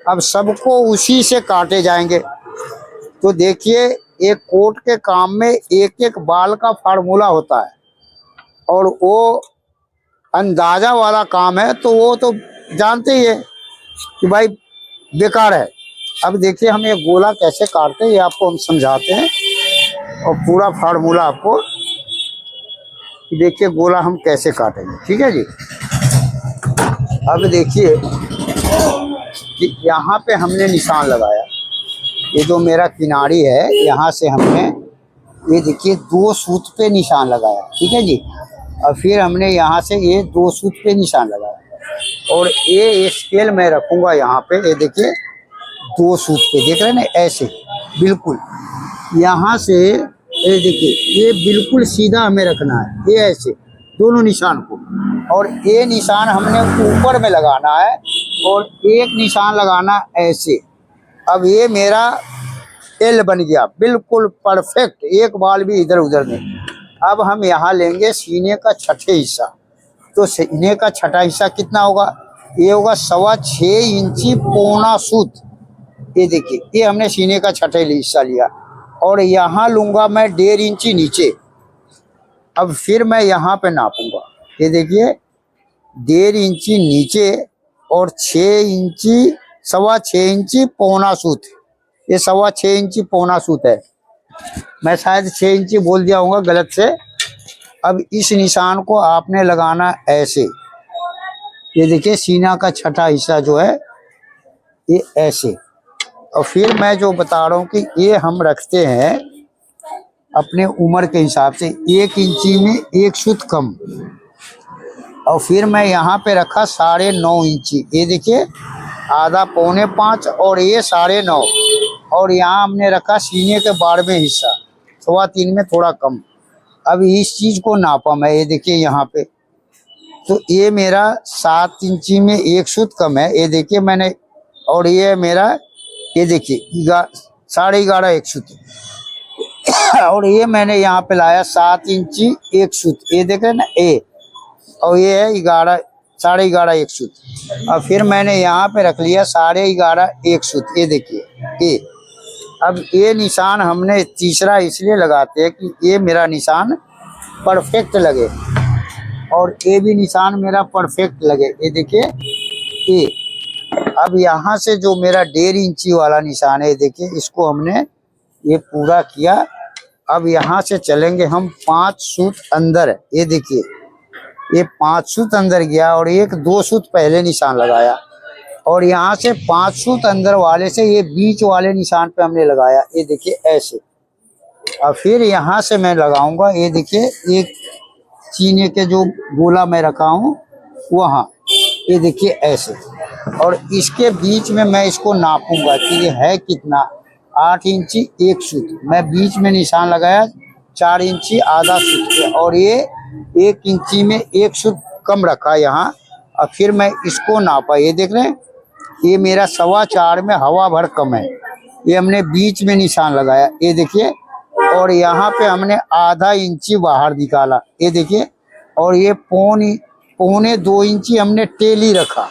अब सबको उसी से काटे जाएंगे। तो देखिए एक कोट के काम में एक एक बाल का फार्मूला होता है और वो अंदाजा वाला काम है, तो वो तो जानते ही है कि भाई बेकार है। अब देखिए हम ये गोला कैसे काटते हैं ये आपको हम समझाते हैं और पूरा फार्मूला आपको, देखिए गोला हम कैसे काटेंगे, ठीक है जी। अब देखिए कि यहाँ पे हमने निशान लगाया, ये जो मेरा किनारी है यहाँ से हमने ये देखिए 2 सूत पे निशान लगाया, ठीक है जी। और फिर हमने यहाँ से ये 2 सूत पे निशान लगाया और ये स्केल मैं रखूँगा यहाँ पे, ये देखिए 2 सूत पे, देख रहे हैं ना ऐसे बिल्कुल। यहाँ से ये देखिए ये बिल्कुल सीधा हमें रखना है, ये ऐसे दोनों निशान को, और ये निशान हमने ऊपर में लगाना है और एक निशान लगाना ऐसे। अब ये मेरा एल बन गया बिल्कुल परफेक्ट, एक बाल भी इधर उधर नहीं। अब हम यहाँ लेंगे सीने का छठे हिस्सा, तो सीने का छठा हिस्सा कितना होगा, ये होगा 6.25 इंची पौना सूत। ये देखिए ये हमने सीने का छठे हिस्सा लिया और यहाँ लूँगा मैं 1.5 इंची नीचे। अब फिर मैं यहाँ पे नापूंगा, ये देखिए 1.5 इंची नीचे और 6.25 इंची पौना सूत, ये 6.25 इंची पौना सूत है। मैं शायद 6 इंची बोल दिया होगा गलत से। अब इस निशान को आपने लगाना ऐसे, ये देखिए सीना का छठा हिस्सा जो है ये ऐसे। और फिर मैं जो बता रहा हूँ कि ये हम रखते हैं अपने उम्र के हिसाब से 1 इंची में 1 सूत कम। और फिर मैं यहाँ पे रखा 9.5 इंची, ये देखिए आधा 4.25 और ये 9.5, और यहाँ हमने रखा सीने के 12वें हिस्सा 3.25 में थोड़ा कम। अब इस चीज़ को नापा मैं, ये देखिए यहाँ पे, तो ये मेरा 7 इंची में 1 सूत कम है, ये देखिए मैंने, और ये मेरा ये देखिए 11.5 1 सूत और ये मैंने यहाँ पे लाया 7 इंची 1 सूत, ये देख रहे ना ए, और ये है 11.5 1 सूत। और फिर मैंने यहाँ पे रख लिया 11.5 1 सूत, ये देखिए ए। अब ये निशान हमने तीसरा इसलिए लगाते हैं कि ये मेरा निशान परफेक्ट लगे और ये भी निशान मेरा परफेक्ट लगे, ये देखिए ए। अब यहाँ से जो मेरा 1.5 इंची वाला निशान है, देखिए इसको हमने ये पूरा किया। अब यहाँ से चलेंगे हम 5 सूत अंदर, ये देखिए ये 5 सूत अंदर गया और 1-2 सूत पहले निशान लगाया, और यहाँ से 5 सूत अंदर वाले से ये बीच वाले निशान पे हमने लगाया, ये देखिए ऐसे। और फिर यहाँ से मैं लगाऊंगा, ये देखिए एक सीने के जो गोला मैं रखा हूँ वहाँ, ये देखिए ऐसे। और इसके बीच में मैं इसको नापूंगा कि ये है कितना, 8 इंची 1 सूत, मैं बीच में निशान लगाया 4 इंची आधा सूत पे, और ये 1 इंची में 1 सूत कम रखा यहाँ। और फिर मैं इसको नापा, ये देख रहे हैं ये मेरा 4.25 में हवा भर कम है, ये हमने बीच में निशान लगाया, ये देखिए। और यहाँ पे हमने आधा इंची बाहर निकाला, ये देखिए। और ये 1.25 इंची हमने टेली रखा,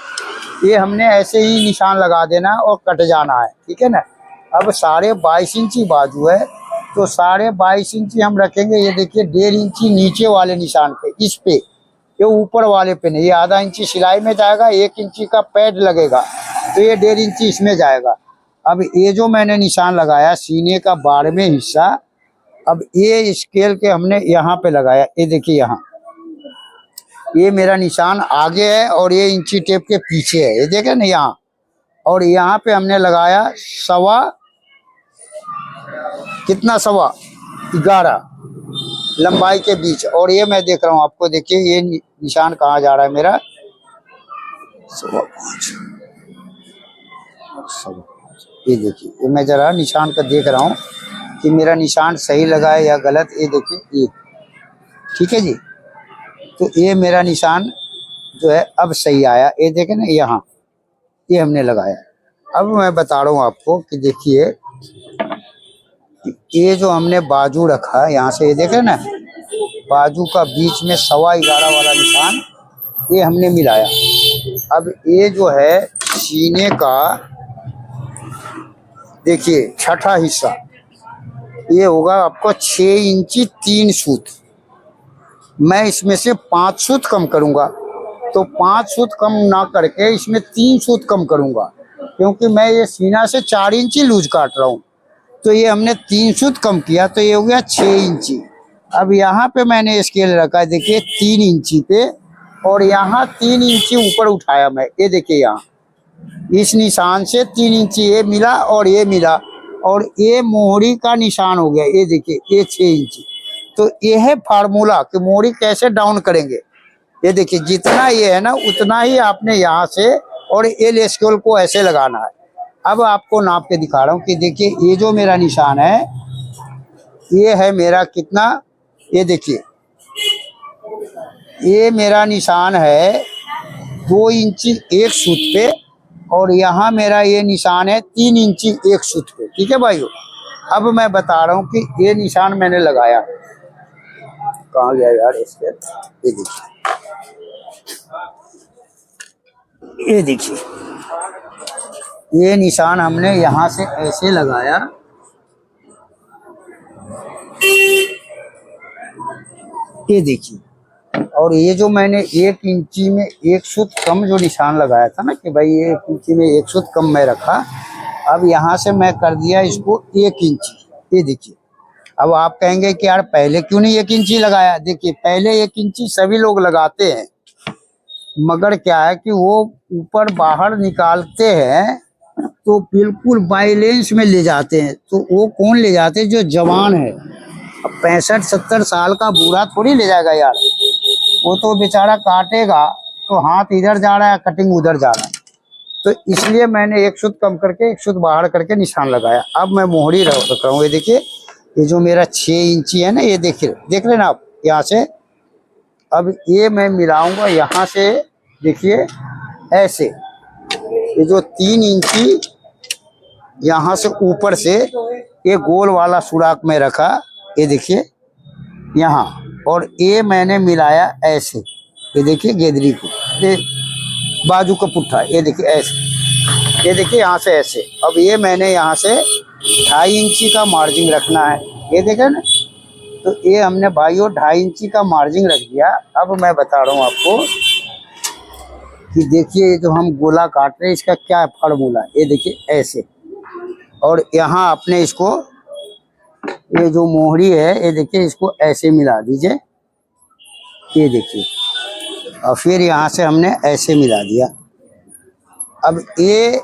ये हमने ऐसे ही निशान लगा देना और कट जाना है, ठीक है ना। अब 22.5 इंची बाजू है, तो 22.5 इंची हम रखेंगे, ये देखिए 1.5 इंची नीचे वाले निशान पे, इस पे, ये ऊपर वाले पे नहीं, ये आधा इंची सिलाई में जाएगा, 1 इंची का पैड लगेगा, तो ये 1.5 इंची इसमें जाएगा। अब ये जो मैंने निशान लगाया सीने का 12वें हिस्सा, अब ये स्केल के हमने यहाँ पे लगाया, ये देखिए यहाँ ये मेरा निशान आगे है और ये इंची टेप के पीछे है, ये देखें ना यहाँ। और यहाँ पे हमने लगाया 11.25 लंबाई के बीच। और ये मैं देख रहा हूँ आपको, देखिए ये निशान कहाँ जा रहा है मेरा, 5.25, ये देखिए, ये मैं जरा निशान का देख रहा हूँ कि मेरा निशान सही लगा है या गलत, ये देखिए ये, ठीक है जी। तो ये मेरा निशान जो है अब सही आया, ये देखे ना यहाँ, ये हमने लगाया। अब मैं बता रहा हूँ आपको कि देखिए ये जो हमने बाजू रखा यहाँ से, ये देखे ना बाजू का बीच में 11.25 वाला निशान, ये हमने मिलाया। अब ये जो है सीने का देखिए छठा हिस्सा, ये होगा आपको 6 इंची 3 सूत। मैं इसमें से 5 सूत कम करूंगा, तो 5 सूत कम ना करके इसमें 3 सूत कम करूंगा, क्योंकि मैं ये सीना से 4 इंची लूज काट रहा हूँ। तो ये हमने 3 सूत कम किया, तो ये हो गया 6 इंची। अब यहाँ पे मैंने स्केल रखा, देखिए 3 इंची पे, और यहाँ 3 इंची ऊपर उठाया मैं, ये देखिए यहाँ इस निशान से 3 इंची ये मिला और ये मिला, और ये मोहरी का निशान हो गया, ये देखिए ये 6 इंची। तो ये है फार्मूला कि मोहरी कैसे डाउन करेंगे। ये देखिए जितना ये है ना उतना ही आपने यहाँ से और एल स्केल को ऐसे लगाना है। अब आपको नाप के दिखा रहा हूँ कि देखिए ये जो मेरा निशान है, ये है मेरा कितना, ये देखिए ये मेरा निशान है 2 इंची 1 सूत पे, और यहाँ मेरा ये निशान है 3 इंची 1 सूत पे। ठीक है भाइयों, अब मैं बता रहा हूँ कि ये निशान मैंने लगाया, कहाँ गया यार इसके, ये देखिए, ये देखिए ये निशान हमने यहाँ से ऐसे लगाया, ये देखिए। और ये जो मैंने 1 इंची में 1 सूत कम जो निशान लगाया था ना कि भाई ये 1 इंची में 1 सूत कम मैं रखा, अब यहाँ से मैं कर दिया इसको 1 इंची, ये देखिए। अब आप कहेंगे कि यार पहले क्यों नहीं 1 इंची लगाया। देखिए पहले 1 इंची सभी लोग लगाते हैं, मगर क्या है कि वो ऊपर बाहर निकालते हैं तो बिल्कुल बैलेंस में ले जाते हैं। तो वो कौन ले जाते हैं, जो जवान है। अब 65-70 साल का बूढ़ा थोड़ी ले जाएगा यार, वो तो बेचारा काटेगा तो हाथ इधर जा रहा है, कटिंग उधर जा रहा है। तो इसलिए मैंने 1 सूत कम करके 1 सूत बाहर करके निशान लगाया। अब मैं मोहरी रख रहा हूँ, ये देखिए ये जो मेरा 6 इंची है ना, ये देखिए देख लेना आप यहाँ से। अब ये मैं मिलाऊंगा यहाँ से, देखिए ऐसे, ये जो 3 इंची यहाँ से ऊपर से ये गोल वाला सुराख में रखा, ये देखिए यहाँ, और ये मैंने मिलाया ऐसे, ये देखिए गेदरी को, ये बाजू का पुट्ठा, ये देखिए ऐसे, ये देखिए यहाँ से ऐसे। अब ये मैंने यहाँ से 2.5 इंची का मार्जिन रखना है, ये देखे ना। तो ये हमने भाइयों 2.5 इंची का मार्जिन रख दिया। अब मैं बता रहा हूँ आपको कि देखिए ये जो हम गोला काट रहे हैं इसका क्या फार्मूला, ये देखिए ऐसे, और यहाँ आपने इसको ये जो मोहरी है, ये देखिए इसको ऐसे मिला दीजिए, ये देखिए, और फिर यहाँ से हमने ऐसे मिला दिया। अब ये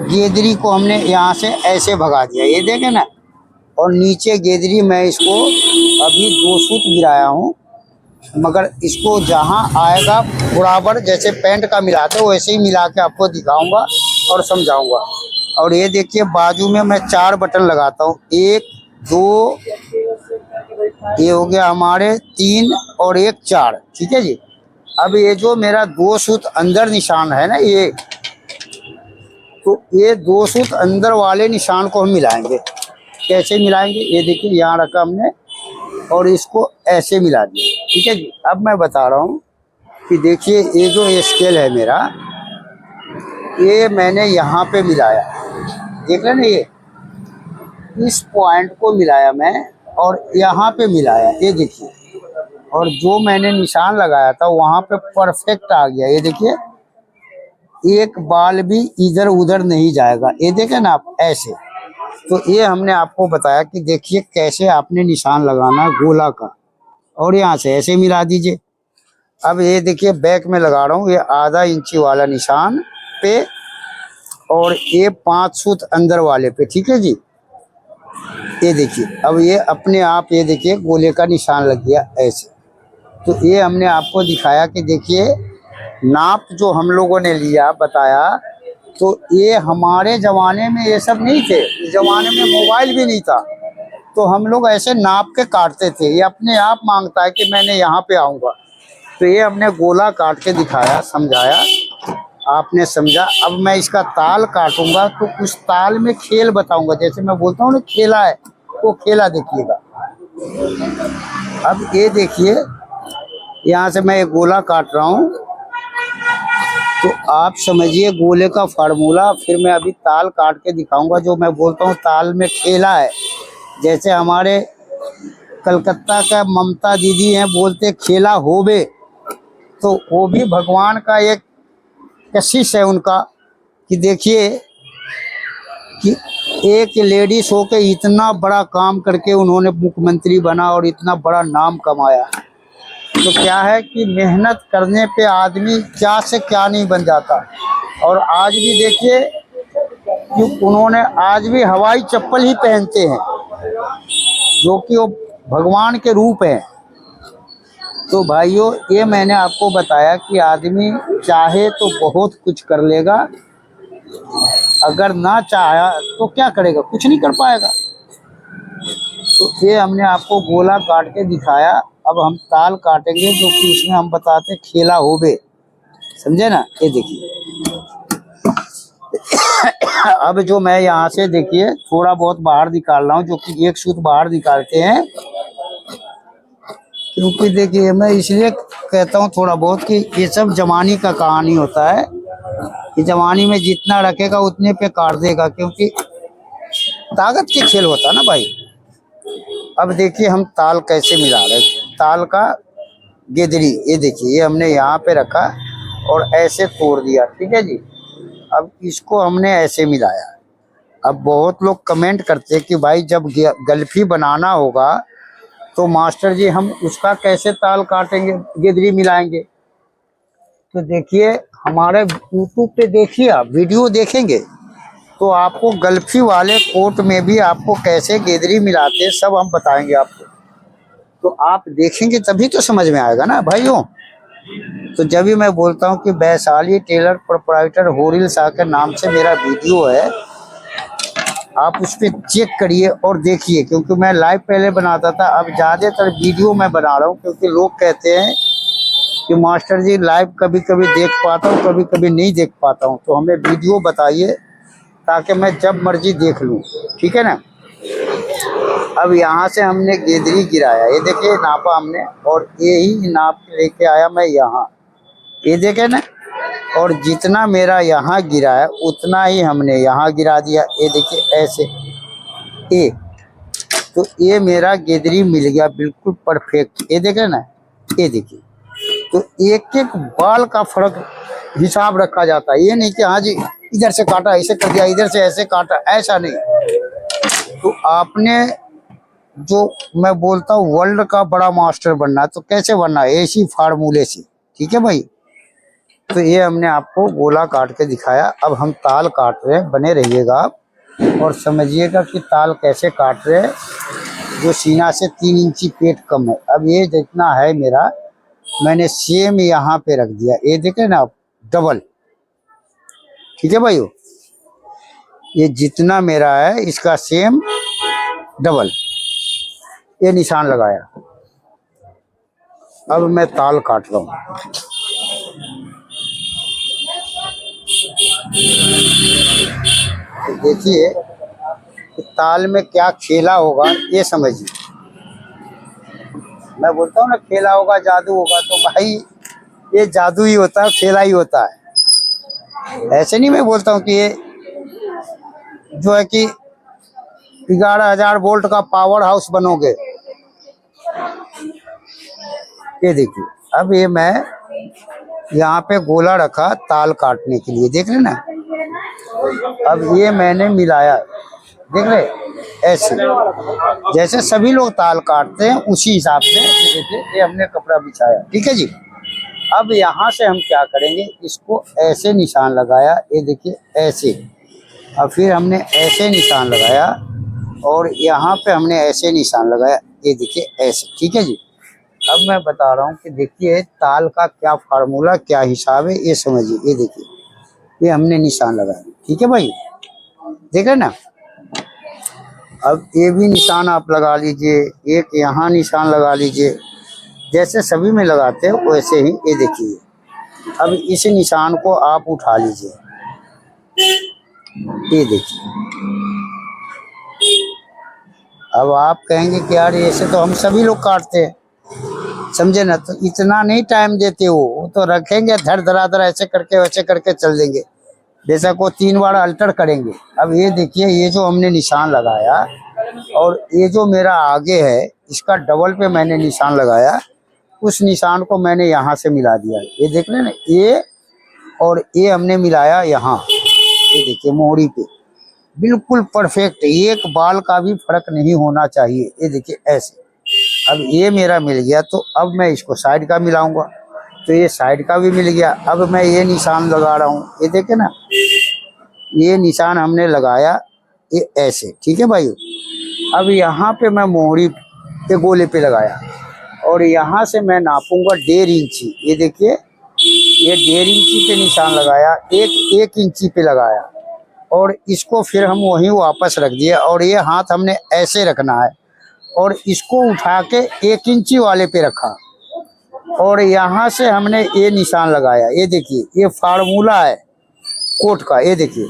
गेदरी को हमने यहाँ से ऐसे भगा दिया, ये देखे ना, और नीचे गेदरी मैं इसको अभी 2 सूत गिराया हूँ, मगर इसको जहाँ आएगा बराबर जैसे पैंट का मिलाते हो वैसे ही मिला के आपको दिखाऊंगा और समझाऊंगा। और ये देखिए बाजू में मैं 4 बटन लगाता हूँ, 1 2, ये हो गया हमारे 3 और 1 4। ठीक है जी। अब ये जो मेरा 2 सूत अंदर निशान है ना, ये तो ये 2 सूत अंदर वाले निशान को हम मिलाएंगे। कैसे मिलाएंगे, ये देखिए यहाँ रखा हमने और इसको ऐसे मिला दिया। ठीक है जी। अब मैं बता रहा हूँ कि देखिए ये जो स्केल है मेरा, ये मैंने यहाँ पे मिलाया, देख रहे ना, ये इस पॉइंट को मिलाया मैं और यहाँ पे मिलाया, ये देखिए, और जो मैंने निशान लगाया था वहाँ पे परफेक्ट आ गया। ये देखिए एक बाल भी इधर उधर नहीं जाएगा, ये देखें ना आप ऐसे। तो ये हमने आपको बताया कि देखिए कैसे आपने निशान लगाना गोला का, और यहाँ से ऐसे मिला दीजिए। अब ये देखिए बैक में लगा रहा हूँ, ये आधा इंची वाला निशान पे और ये 5 सूत अंदर वाले पे। ठीक है जी। ये देखिए अब ये अपने आप, ये देखिए गोले का निशान लग गया ऐसे। तो ये हमने आपको दिखाया कि देखिए नाप जो हम लोगों ने लिया बताया, तो ये हमारे ज़माने में ये सब नहीं थे, इस ज़माने में मोबाइल भी नहीं था। तो हम लोग ऐसे नाप के काटते थे। ये अपने आप मांगता है कि मैंने यहाँ पे आऊँगा। तो ये हमने गोला काट के दिखाया, समझाया, आपने समझा। अब मैं इसका ताल काटूंगा तो उस ताल में खेल बताऊंगा। जैसे मैं बोलता हूँ ना खेला है, वो खेला देखिएगा। अब ये देखिए, यहाँ से मैं एक गोला काट रहा हूँ, तो आप समझिए गोले का फार्मूला। फिर मैं अभी ताल काट के दिखाऊंगा। जो मैं बोलता हूँ ताल में खेला है, जैसे हमारे कलकत्ता का ममता दीदी हैं, बोलते खेला होबे, तो वो भी भगवान का एक कशिश है उनका कि देखिए कि एक लेडीज होके इतना बड़ा काम करके उन्होंने मुख्यमंत्री बना और इतना बड़ा नाम कमाया। तो क्या है कि मेहनत करने पे आदमी क्या से क्या नहीं बन जाता। और आज भी देखिए कि उन्होंने आज भी हवाई चप्पल ही पहनते हैं, जो कि वो भगवान के रूप हैं। तो भाइयों, ये मैंने आपको बताया कि आदमी चाहे तो बहुत कुछ कर लेगा, अगर ना चाहा तो क्या करेगा, कुछ नहीं कर पाएगा। तो ये हमने आपको गोला काट के दिखाया। अब हम ताल काटेंगे, जो कि इसमें हम बताते खेला होबे, समझे ना। ये देखिए अब जो मैं यहाँ से देखिए थोड़ा बहुत बाहर निकाल रहा हूँ, जो कि एक सूत बाहर निकालते हैं, क्योंकि देखिए मैं इसलिए कहता हूँ थोड़ा बहुत कि ये सब जवानी का कहानी होता है कि जवानी में जितना रखेगा उतने पे काट देगा, क्योंकि ताकत के खेल होता है ना भाई। अब देखिए हम ताल कैसे मिला रहे हैं। ताल का गेदरी, ये देखिए, ये हमने यहाँ पे रखा और ऐसे तोड़ दिया, ठीक है जी। अब इसको हमने ऐसे मिलाया। अब बहुत लोग कमेंट करते हैं कि भाई जब गल्फी बनाना होगा तो मास्टर जी हम उसका कैसे ताल काटेंगे, गेदरी मिलाएंगे। तो देखिए हमारे यूट्यूब पे देखिए, आप वीडियो देखेंगे तो आपको गल्फी वाले कोट में भी आपको कैसे गेदरी मिलाते हैं सब हम बताएंगे आपको। तो आप देखेंगे तभी तो समझ में आएगा ना भाइयों। तो जब भी मैं बोलता हूँ कि वैशाली टेलर प्रोप्राइटर होरिल शाह के नाम से मेरा वीडियो है, आप उस पर चेक करिए और देखिए, क्योंकि मैं लाइव पहले बनाता था, अब ज़्यादातर वीडियो मैं बना रहा हूँ, क्योंकि लोग कहते हैं कि मास्टर जी लाइव कभी कभी देख पाता हूँ, कभी कभी नहीं देख पाता हूँ। तो हमें वीडियो बताइए ताकि मैं जब मर्जी देख लूँ, ठीक है ना। अब यहाँ से हमने गेदरी गिराया, ये देखिए नापा हमने, और यही नाप लेके आया मैं यहाँ, ये देखे ना। और जितना मेरा यहाँ गिरा है उतना ही हमने यहाँ गिरा दिया, ये देखिए ऐसे। ये तो ये मेरा गेदरी मिल गया बिल्कुल परफेक्ट, ये देखे ना, ये देखिए। तो एक एक बाल का फर्क हिसाब रखा जाता है, ये नहीं कि हाँ जी इधर से काटा ऐसे कर दिया, इधर से ऐसे काटा, ऐसा नहीं। तो आपने जो मैं बोलता हूँ वर्ल्ड का बड़ा मास्टर बनना है तो कैसे बनना है, ऐसी फार्मूले से, ठीक है भाई। तो ये हमने आपको गोला काट के दिखाया। अब हम ताल काट रहे हैं, बने रहिएगा आप और समझिएगा कि ताल कैसे काट रहे हैं। जो सीना से 3 इंची पेट कम है। अब ये जितना है मेरा, मैंने सेम यहाँ पे रख दिया, ये देखे ना आप, डबल, ठीक है भाइयों। ये जितना मेरा है इसका सेम डबल, ये निशान लगाया। अब मैं ताल काट रहा हूँ। तो देखिए कि ताल में क्या खेला होगा, ये समझिए। मैं बोलता हूँ ना खेला होगा जादू होगा, तो भाई ये जादू ही होता है, खेला ही होता है। ऐसे नहीं मैं बोलता हूँ कि ये जो है कि 11,000 वोल्ट का पावर हाउस बनोगे। ये देखिए अब ये मैं यहाँ पे गोला रखा ताल काटने के लिए, देख रहे ना। अब ये मैंने मिलाया, देख रहे, ऐसे जैसे सभी लोग ताल काटते हैं उसी हिसाब से। देखिए ये हमने कपड़ा बिछाया, ठीक है जी। अब यहाँ से हम क्या करेंगे, इसको ऐसे निशान लगाया, ये देखिए ऐसे। अब फिर हमने ऐसे निशान लगाया और यहाँ पे हमने ऐसे निशान लगाया, ये देखिए ऐसे, ठीक है जी। अब मैं बता रहा हूँ कि देखिए ताल का क्या फार्मूला, क्या हिसाब है, ये समझिए। ये देखिए ये हमने निशान लगाया, ठीक है भाई, देख रहे ना। अब ये भी निशान आप लगा लीजिए, एक यहाँ निशान लगा लीजिए, जैसे सभी में लगाते हैं वैसे ही। ये देखिए, अब इस निशान को आप उठा लीजिए, ये देखिए। अब आप कहेंगे कि यार ऐसे तो हम सभी लोग काटते हैं, समझे ना, तो इतना नहीं टाइम देते वो तो रखेंगे धड़ धड़ाधड़ ऐसे करके वैसे करके चल देंगे, बेशक वो 3 बार अल्टर करेंगे। अब ये देखिए, ये जो हमने निशान लगाया और ये जो मेरा आगे है इसका डबल पे मैंने निशान लगाया, उस निशान को मैंने यहाँ से मिला दिया। ये देख लें ना, ये और ये हमने मिलाया यहाँ, ये देखिए मोहरी पे बिल्कुल परफेक्ट, एक बाल का भी फर्क नहीं होना चाहिए। ये देखिए ऐसे। अब ये मेरा मिल गया, तो अब मैं इसको साइड का मिलाऊंगा, तो ये साइड का भी मिल गया। अब मैं ये निशान लगा रहा हूँ, ये देखे ना, ये निशान हमने लगाया, ये ऐसे, ठीक है भाई। अब यहाँ पे मैं मोहरी पे गोले पे लगाया और यहाँ से मैं नापूंगा 1.5 इंची। ये देखिए, ये 1.5 इंची पे निशान लगाया, 1 इंची पे लगाया और इसको फिर हम वहीं वापस रख दिया। और ये हाथ हमने ऐसे रखना है और इसको उठा के 1 इंची वाले पे रखा और यहाँ से हमने ये निशान लगाया। ये देखिए, ये फार्मूला है कोट का। ये देखिए,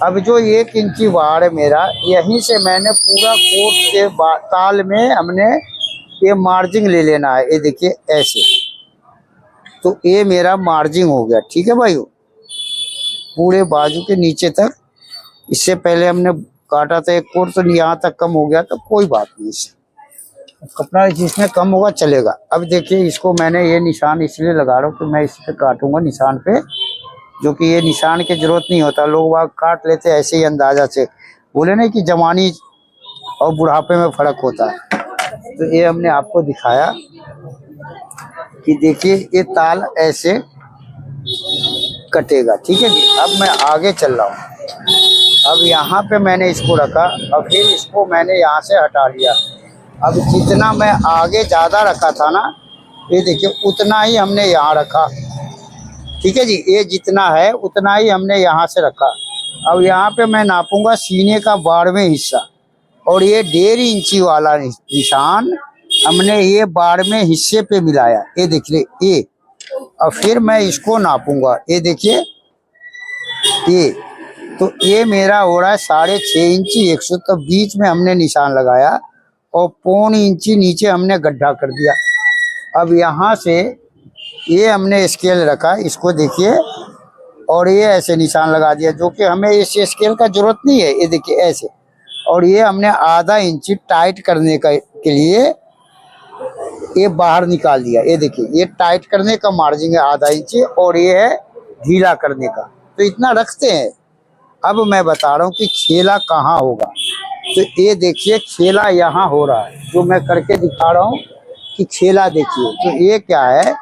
अब जो 1 इंची बाहर है मेरा, यहीं से मैंने पूरा कोट के ताल में हमने ये मार्जिंग ले लेना है। ये देखिए ऐसे, तो ये मेरा मार्जिंग हो गया, ठीक है भाई, पूरे बाजू के नीचे तक। इससे पहले हमने काटा था एक कोट, तो यहाँ तक कम हो गया, तो कोई बात नहीं, इससे कपड़ा जिसमें कम होगा चलेगा। अब देखिए, इसको मैंने ये निशान इसलिए लगा रहा हूँ कि मैं इस पे काटूंगा निशान पे, जो कि ये निशान की जरूरत नहीं होता, लोग वहाँ काट लेते ऐसे ही अंदाजा से, बोले नहीं कि जवानी और बुढ़ापे में फर्क होता है। तो ये हमने आपको दिखाया कि देखिए ये ताल ऐसे कटेगा, ठीक है जी। अब मैं आगे चल रहा हूँ। अब यहाँ पे मैंने इसको रखा और फिर इसको मैंने यहाँ से हटा लिया। अब जितना मैं आगे ज़्यादा रखा था ना, ये देखिए उतना ही हमने यहाँ रखा, ठीक है जी। ये जितना है उतना ही हमने यहाँ से रखा। अब यहाँ पे मैं नापूंगा सीने का 12वां हिस्सा और ये 1.5 इंची वाला निशान हमने ये 12वें हिस्से पे मिलाया। ये देखिए ये, और फिर मैं इसको नापूंगा। ये देखिए ये, तो ये मेरा हो रहा है 6.5 इंची 100, तो बीच में हमने निशान लगाया और 0.25 इंची नीचे हमने गड्ढा कर दिया। अब यहाँ से ये हमने स्केल रखा, इसको देखिए, और ये ऐसे निशान लगा दिया, जो कि हमें इस स्केल का जरूरत नहीं है। ये देखिए ऐसे, और ये हमने आधा इंची टाइट करने का के लिए ये बाहर निकाल दिया। ये देखिए, ये टाइट करने का मार्जिन है आधा इंची और ये है ढीला करने का, तो इतना रखते हैं। अब मैं बता रहा हूँ कि खेला कहाँ होगा, तो ये देखिए खेला यहाँ हो रहा है, जो मैं करके दिखा रहा हूँ कि खेला देखिए। तो ये क्या है,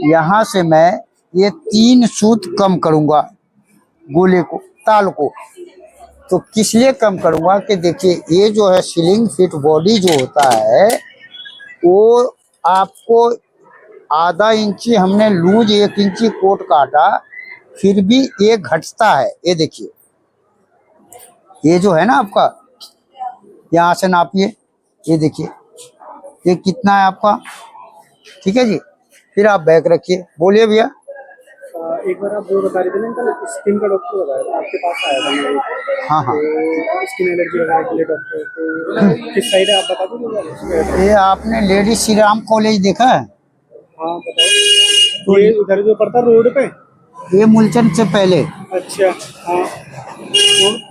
यहाँ से मैं ये 3 सूत कम करूँगा गोले को, ताल को। तो किस लिए कम करूँगा कि देखिए ये जो है स्लिंग फिट बॉडी जो होता है, वो आपको आधा इंची हमने लूज 1 इंची कोट काटा, फिर भी ये घटता है। ये देखिए, ये जो है ना आपका, यहाँ से नापिए, ये देखिए ये कितना है आपका, ठीक है जी। फिर आप बैक रखिए, बोलिए भैया। एक बार आप जो बता रहे थे ना, कल स्किन का डॉक्टर बताया था, आपके पास आया था मेरे। हाँ हाँ, तो स्किन एलर्जी वगैरह के लिए डॉक्टर, तो किस साइड है आप बता दो। ये आपने लेडी श्री राम कॉलेज देखा है? हाँ बताओ। तो ये उधर जो पड़ता रोड पे, ये मुलचंद से पहले। अच्छा हाँ।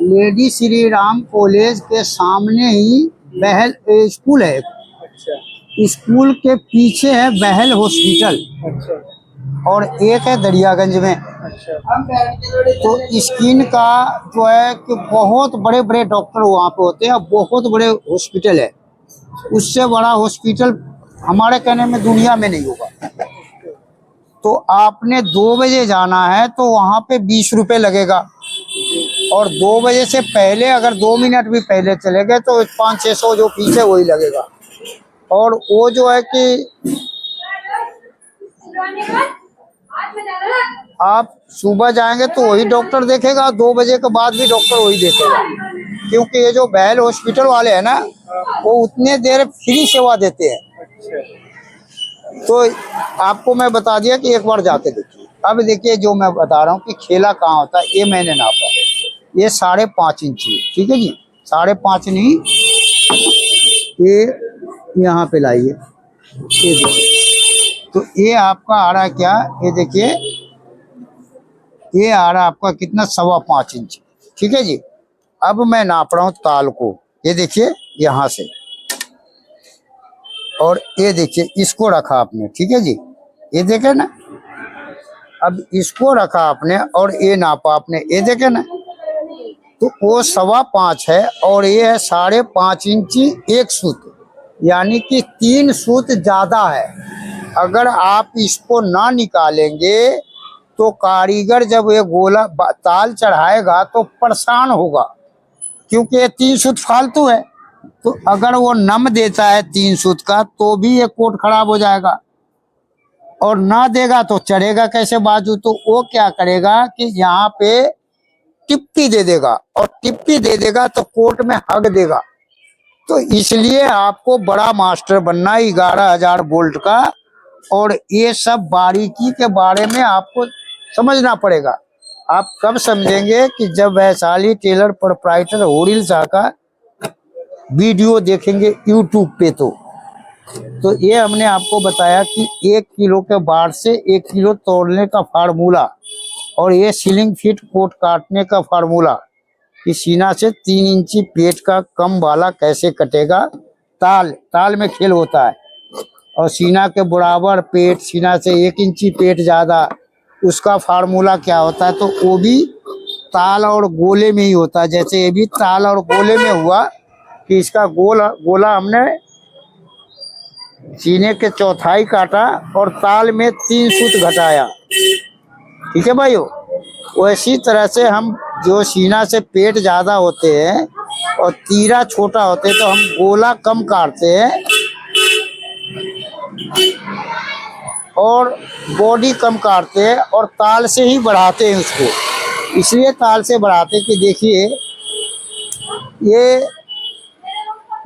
लेडी श्री राम कॉलेज के सामने ही बहल स्कूल है। अच्छा स्कूल के पीछे है बहल हॉस्पिटल, अच्छा और एक है दरियागंज में। अच्छा। तो स्किन का जो है कि बहुत बड़े बड़े डॉक्टर वहाँ पे होते हैं, बहुत बड़े हॉस्पिटल है। उससे बड़ा हॉस्पिटल हमारे कहने में दुनिया में नहीं होगा। तो आपने 2 बजे जाना है तो वहाँ पे 20 रुपये लगेगा, और 2 बजे से पहले अगर 2 मिनट भी पहले चले गए तो 500-600 जो फीस है वही लगेगा। और वो जो है कि आप सुबह जाएंगे तो वही डॉक्टर देखेगा, 2 बजे के बाद भी डॉक्टर वही देखेगा। क्योंकि ये जो बैल हॉस्पिटल वाले हैं ना, वो उतने देर फ्री सेवा देते हैं। अच्छा। तो आपको मैं बता दिया कि एक बार जाके देखिए। अब देखिए जो मैं बता रहा हूँ कि खेला कहाँ होता है, ये मैंने नापा, ये 5.5 इंची है, ठीक है जी। 5.5 नहीं, ये यहाँ पे लाइए, ये देखिए। तो ये आपका आ रहा है क्या, ये देखिए, ये आ रहा है आपका कितना, 5.25 इंच, ठीक है जी। अब मैं नाप रहा हूँ ताल को, ये देखिए यहाँ से, और ये देखिए इसको रखा आपने, ठीक है जी, ये देखे ना। अब इसको रखा आपने और ये नापा आपने, ये देखे ना। तो वो 5.25 है और ये है 5.5 इंची एक सूत, यानी कि 3 सूत ज्यादा है। अगर आप इसको ना निकालेंगे तो कारीगर जब ये गोला ताल चढ़ाएगा तो परेशान होगा, क्योंकि ये 3 सूत फालतू है। तो अगर वो नम देता है 3 सूत का तो भी ये कोट खराब हो जाएगा, और ना देगा तो चढ़ेगा कैसे बाजू। तो वो क्या करेगा कि यहाँ पे टिप्पी दे देगा, और टिप्पी दे देगा तो कोट में हग देगा। तो इसलिए आपको बड़ा मास्टर बनना 11,000 बोल्ट का, और ये सब बारीकी के बारे में आपको समझना पड़ेगा। आप कब समझेंगे कि जब वैशाली टेलर प्रोप्राइटर होरिल शाह का वीडियो देखेंगे यूट्यूब पे। तो ये हमने आपको बताया कि 1 किलो के बार से 1 किलो तोड़ने का फार्मूला, और ये सीलिंग फिट कोट काटने का फार्मूला कि सीना से 3 इंची पेट का कम वाला कैसे कटेगा। ताल में खेल होता है, और सीना के बराबर पेट, सीना से 1 इंची पेट ज़्यादा, उसका फार्मूला क्या होता है। तो वो भी ताल और गोले में ही होता है। जैसे ये भी ताल और गोले में हुआ कि इसका गोला हमने सीने के चौथाई काटा और ताल में 3 सूत घटाया, ठीक है भाइयों। वैसी तरह से हम जो सीना से पेट ज़्यादा होते हैं और तीरा छोटा होते हैं तो हम गोला कम काटते हैं और बॉडी कम काटते हैं, और ताल से ही बढ़ाते हैं उसको। इसलिए ताल से बढ़ाते कि देखिए ये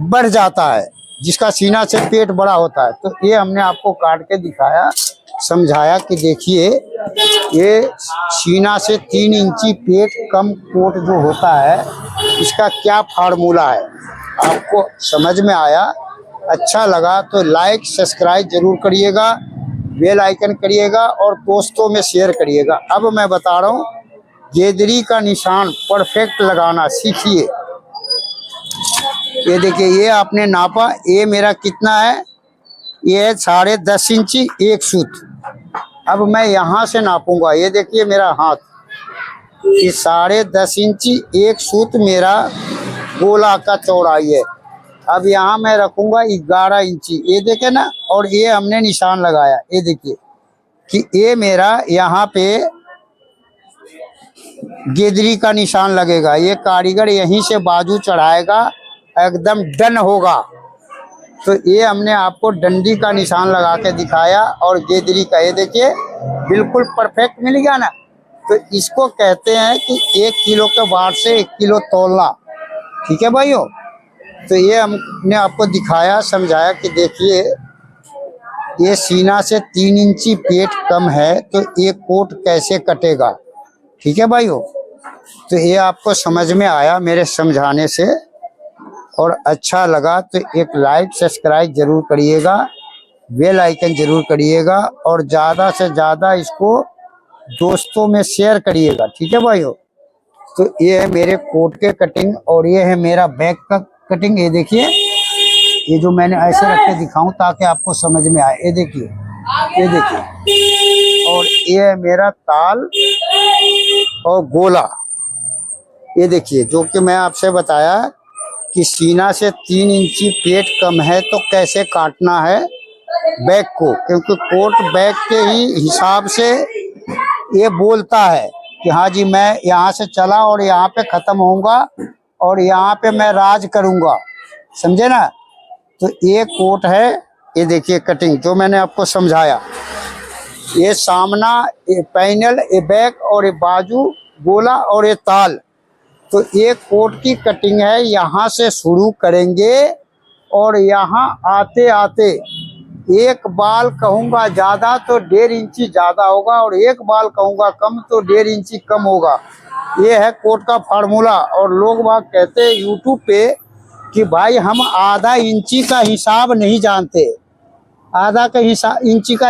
बढ़ जाता है जिसका सीना से पेट बड़ा होता है। तो ये हमने आपको काट के दिखाया, समझाया कि देखिए ये सीना से 3 इंची पेट कम कोट जो होता है, इसका क्या फार्मूला है। आपको समझ में आया, अच्छा लगा तो लाइक सब्सक्राइब जरूर करिएगा, बेल आइकन करिएगा और दोस्तों में शेयर करिएगा। अब मैं बता रहा हूँ गेदरी का निशान परफेक्ट लगाना सीखिए। ये देखिए, ये आपने नापा, ये मेरा कितना है, ये है 10.5 इंची एक सूत। अब मैं यहाँ से नापूंगा, ये देखिए मेरा हाथ, ये 10.5 इंची एक सूत मेरा गोला का चौड़ाई है। अब यहाँ मैं रखूंगा 11 इंची, ये देखे ना, और ये हमने निशान लगाया, ये देखिए कि ये मेरा यहाँ पे गेदरी का निशान लगेगा। ये कारीगर यहीं से बाजू चढ़ाएगा, एकदम डन होगा। तो ये हमने आपको डंडी का निशान लगा के दिखाया और गेदरी का, ये देखिए बिल्कुल परफेक्ट मिल गया ना। तो इसको कहते हैं कि 1 किलो के बार से 1 किलो तोलना, ठीक है भाइयों। तो ये हमने आपको दिखाया, समझाया कि देखिए ये सीना से 3 इंची पेट कम है तो ये कोट कैसे कटेगा, ठीक है भाइयों। तो ये आपको समझ में आया मेरे समझाने से, और अच्छा लगा तो एक लाइक सब्सक्राइब जरूर करिएगा, बेल आइकन जरूर करिएगा, और ज़्यादा से ज़्यादा इसको दोस्तों में शेयर करिएगा, ठीक है भाइयों। तो ये है मेरे कोट के कटिंग, और ये है मेरा बैक का कटिंग। ये देखिए, ये जो मैंने ऐसे रख के दिखाऊं ताकि आपको समझ में आए। ये देखिए, ये देखिए, और ये है मेरा ताल और गोला। ये देखिए, जो कि मैं आपसे बताया कि सीना से 3 इंची पेट कम है तो कैसे काटना है बैक को, क्योंकि कोट बैक के ही हिसाब से ये बोलता है कि हाँ जी मैं यहाँ से चला और यहाँ पे ख़त्म होऊंगा और यहाँ पे मैं राज करूँगा, समझे ना। तो ये कोट है, ये देखिए कटिंग जो मैंने आपको समझाया। ये सामना, ये पैनल, ये बैक, और ये बाजू, गोला और ये ताल, तो एक कोट की कटिंग है, यहाँ से शुरू करेंगे और यहाँ आते आते एक बाल कहूँगा ज़्यादा तो 1.5 इंची ज़्यादा होगा और एक बाल कहूँगा कम तो 1.5 इंची कम होगा। ये है कोट का फार्मूला। और लोग बाग कहते हैं यूट्यूब पे कि भाई हम आधा इंची का हिसाब नहीं जानते, आधा का इंची का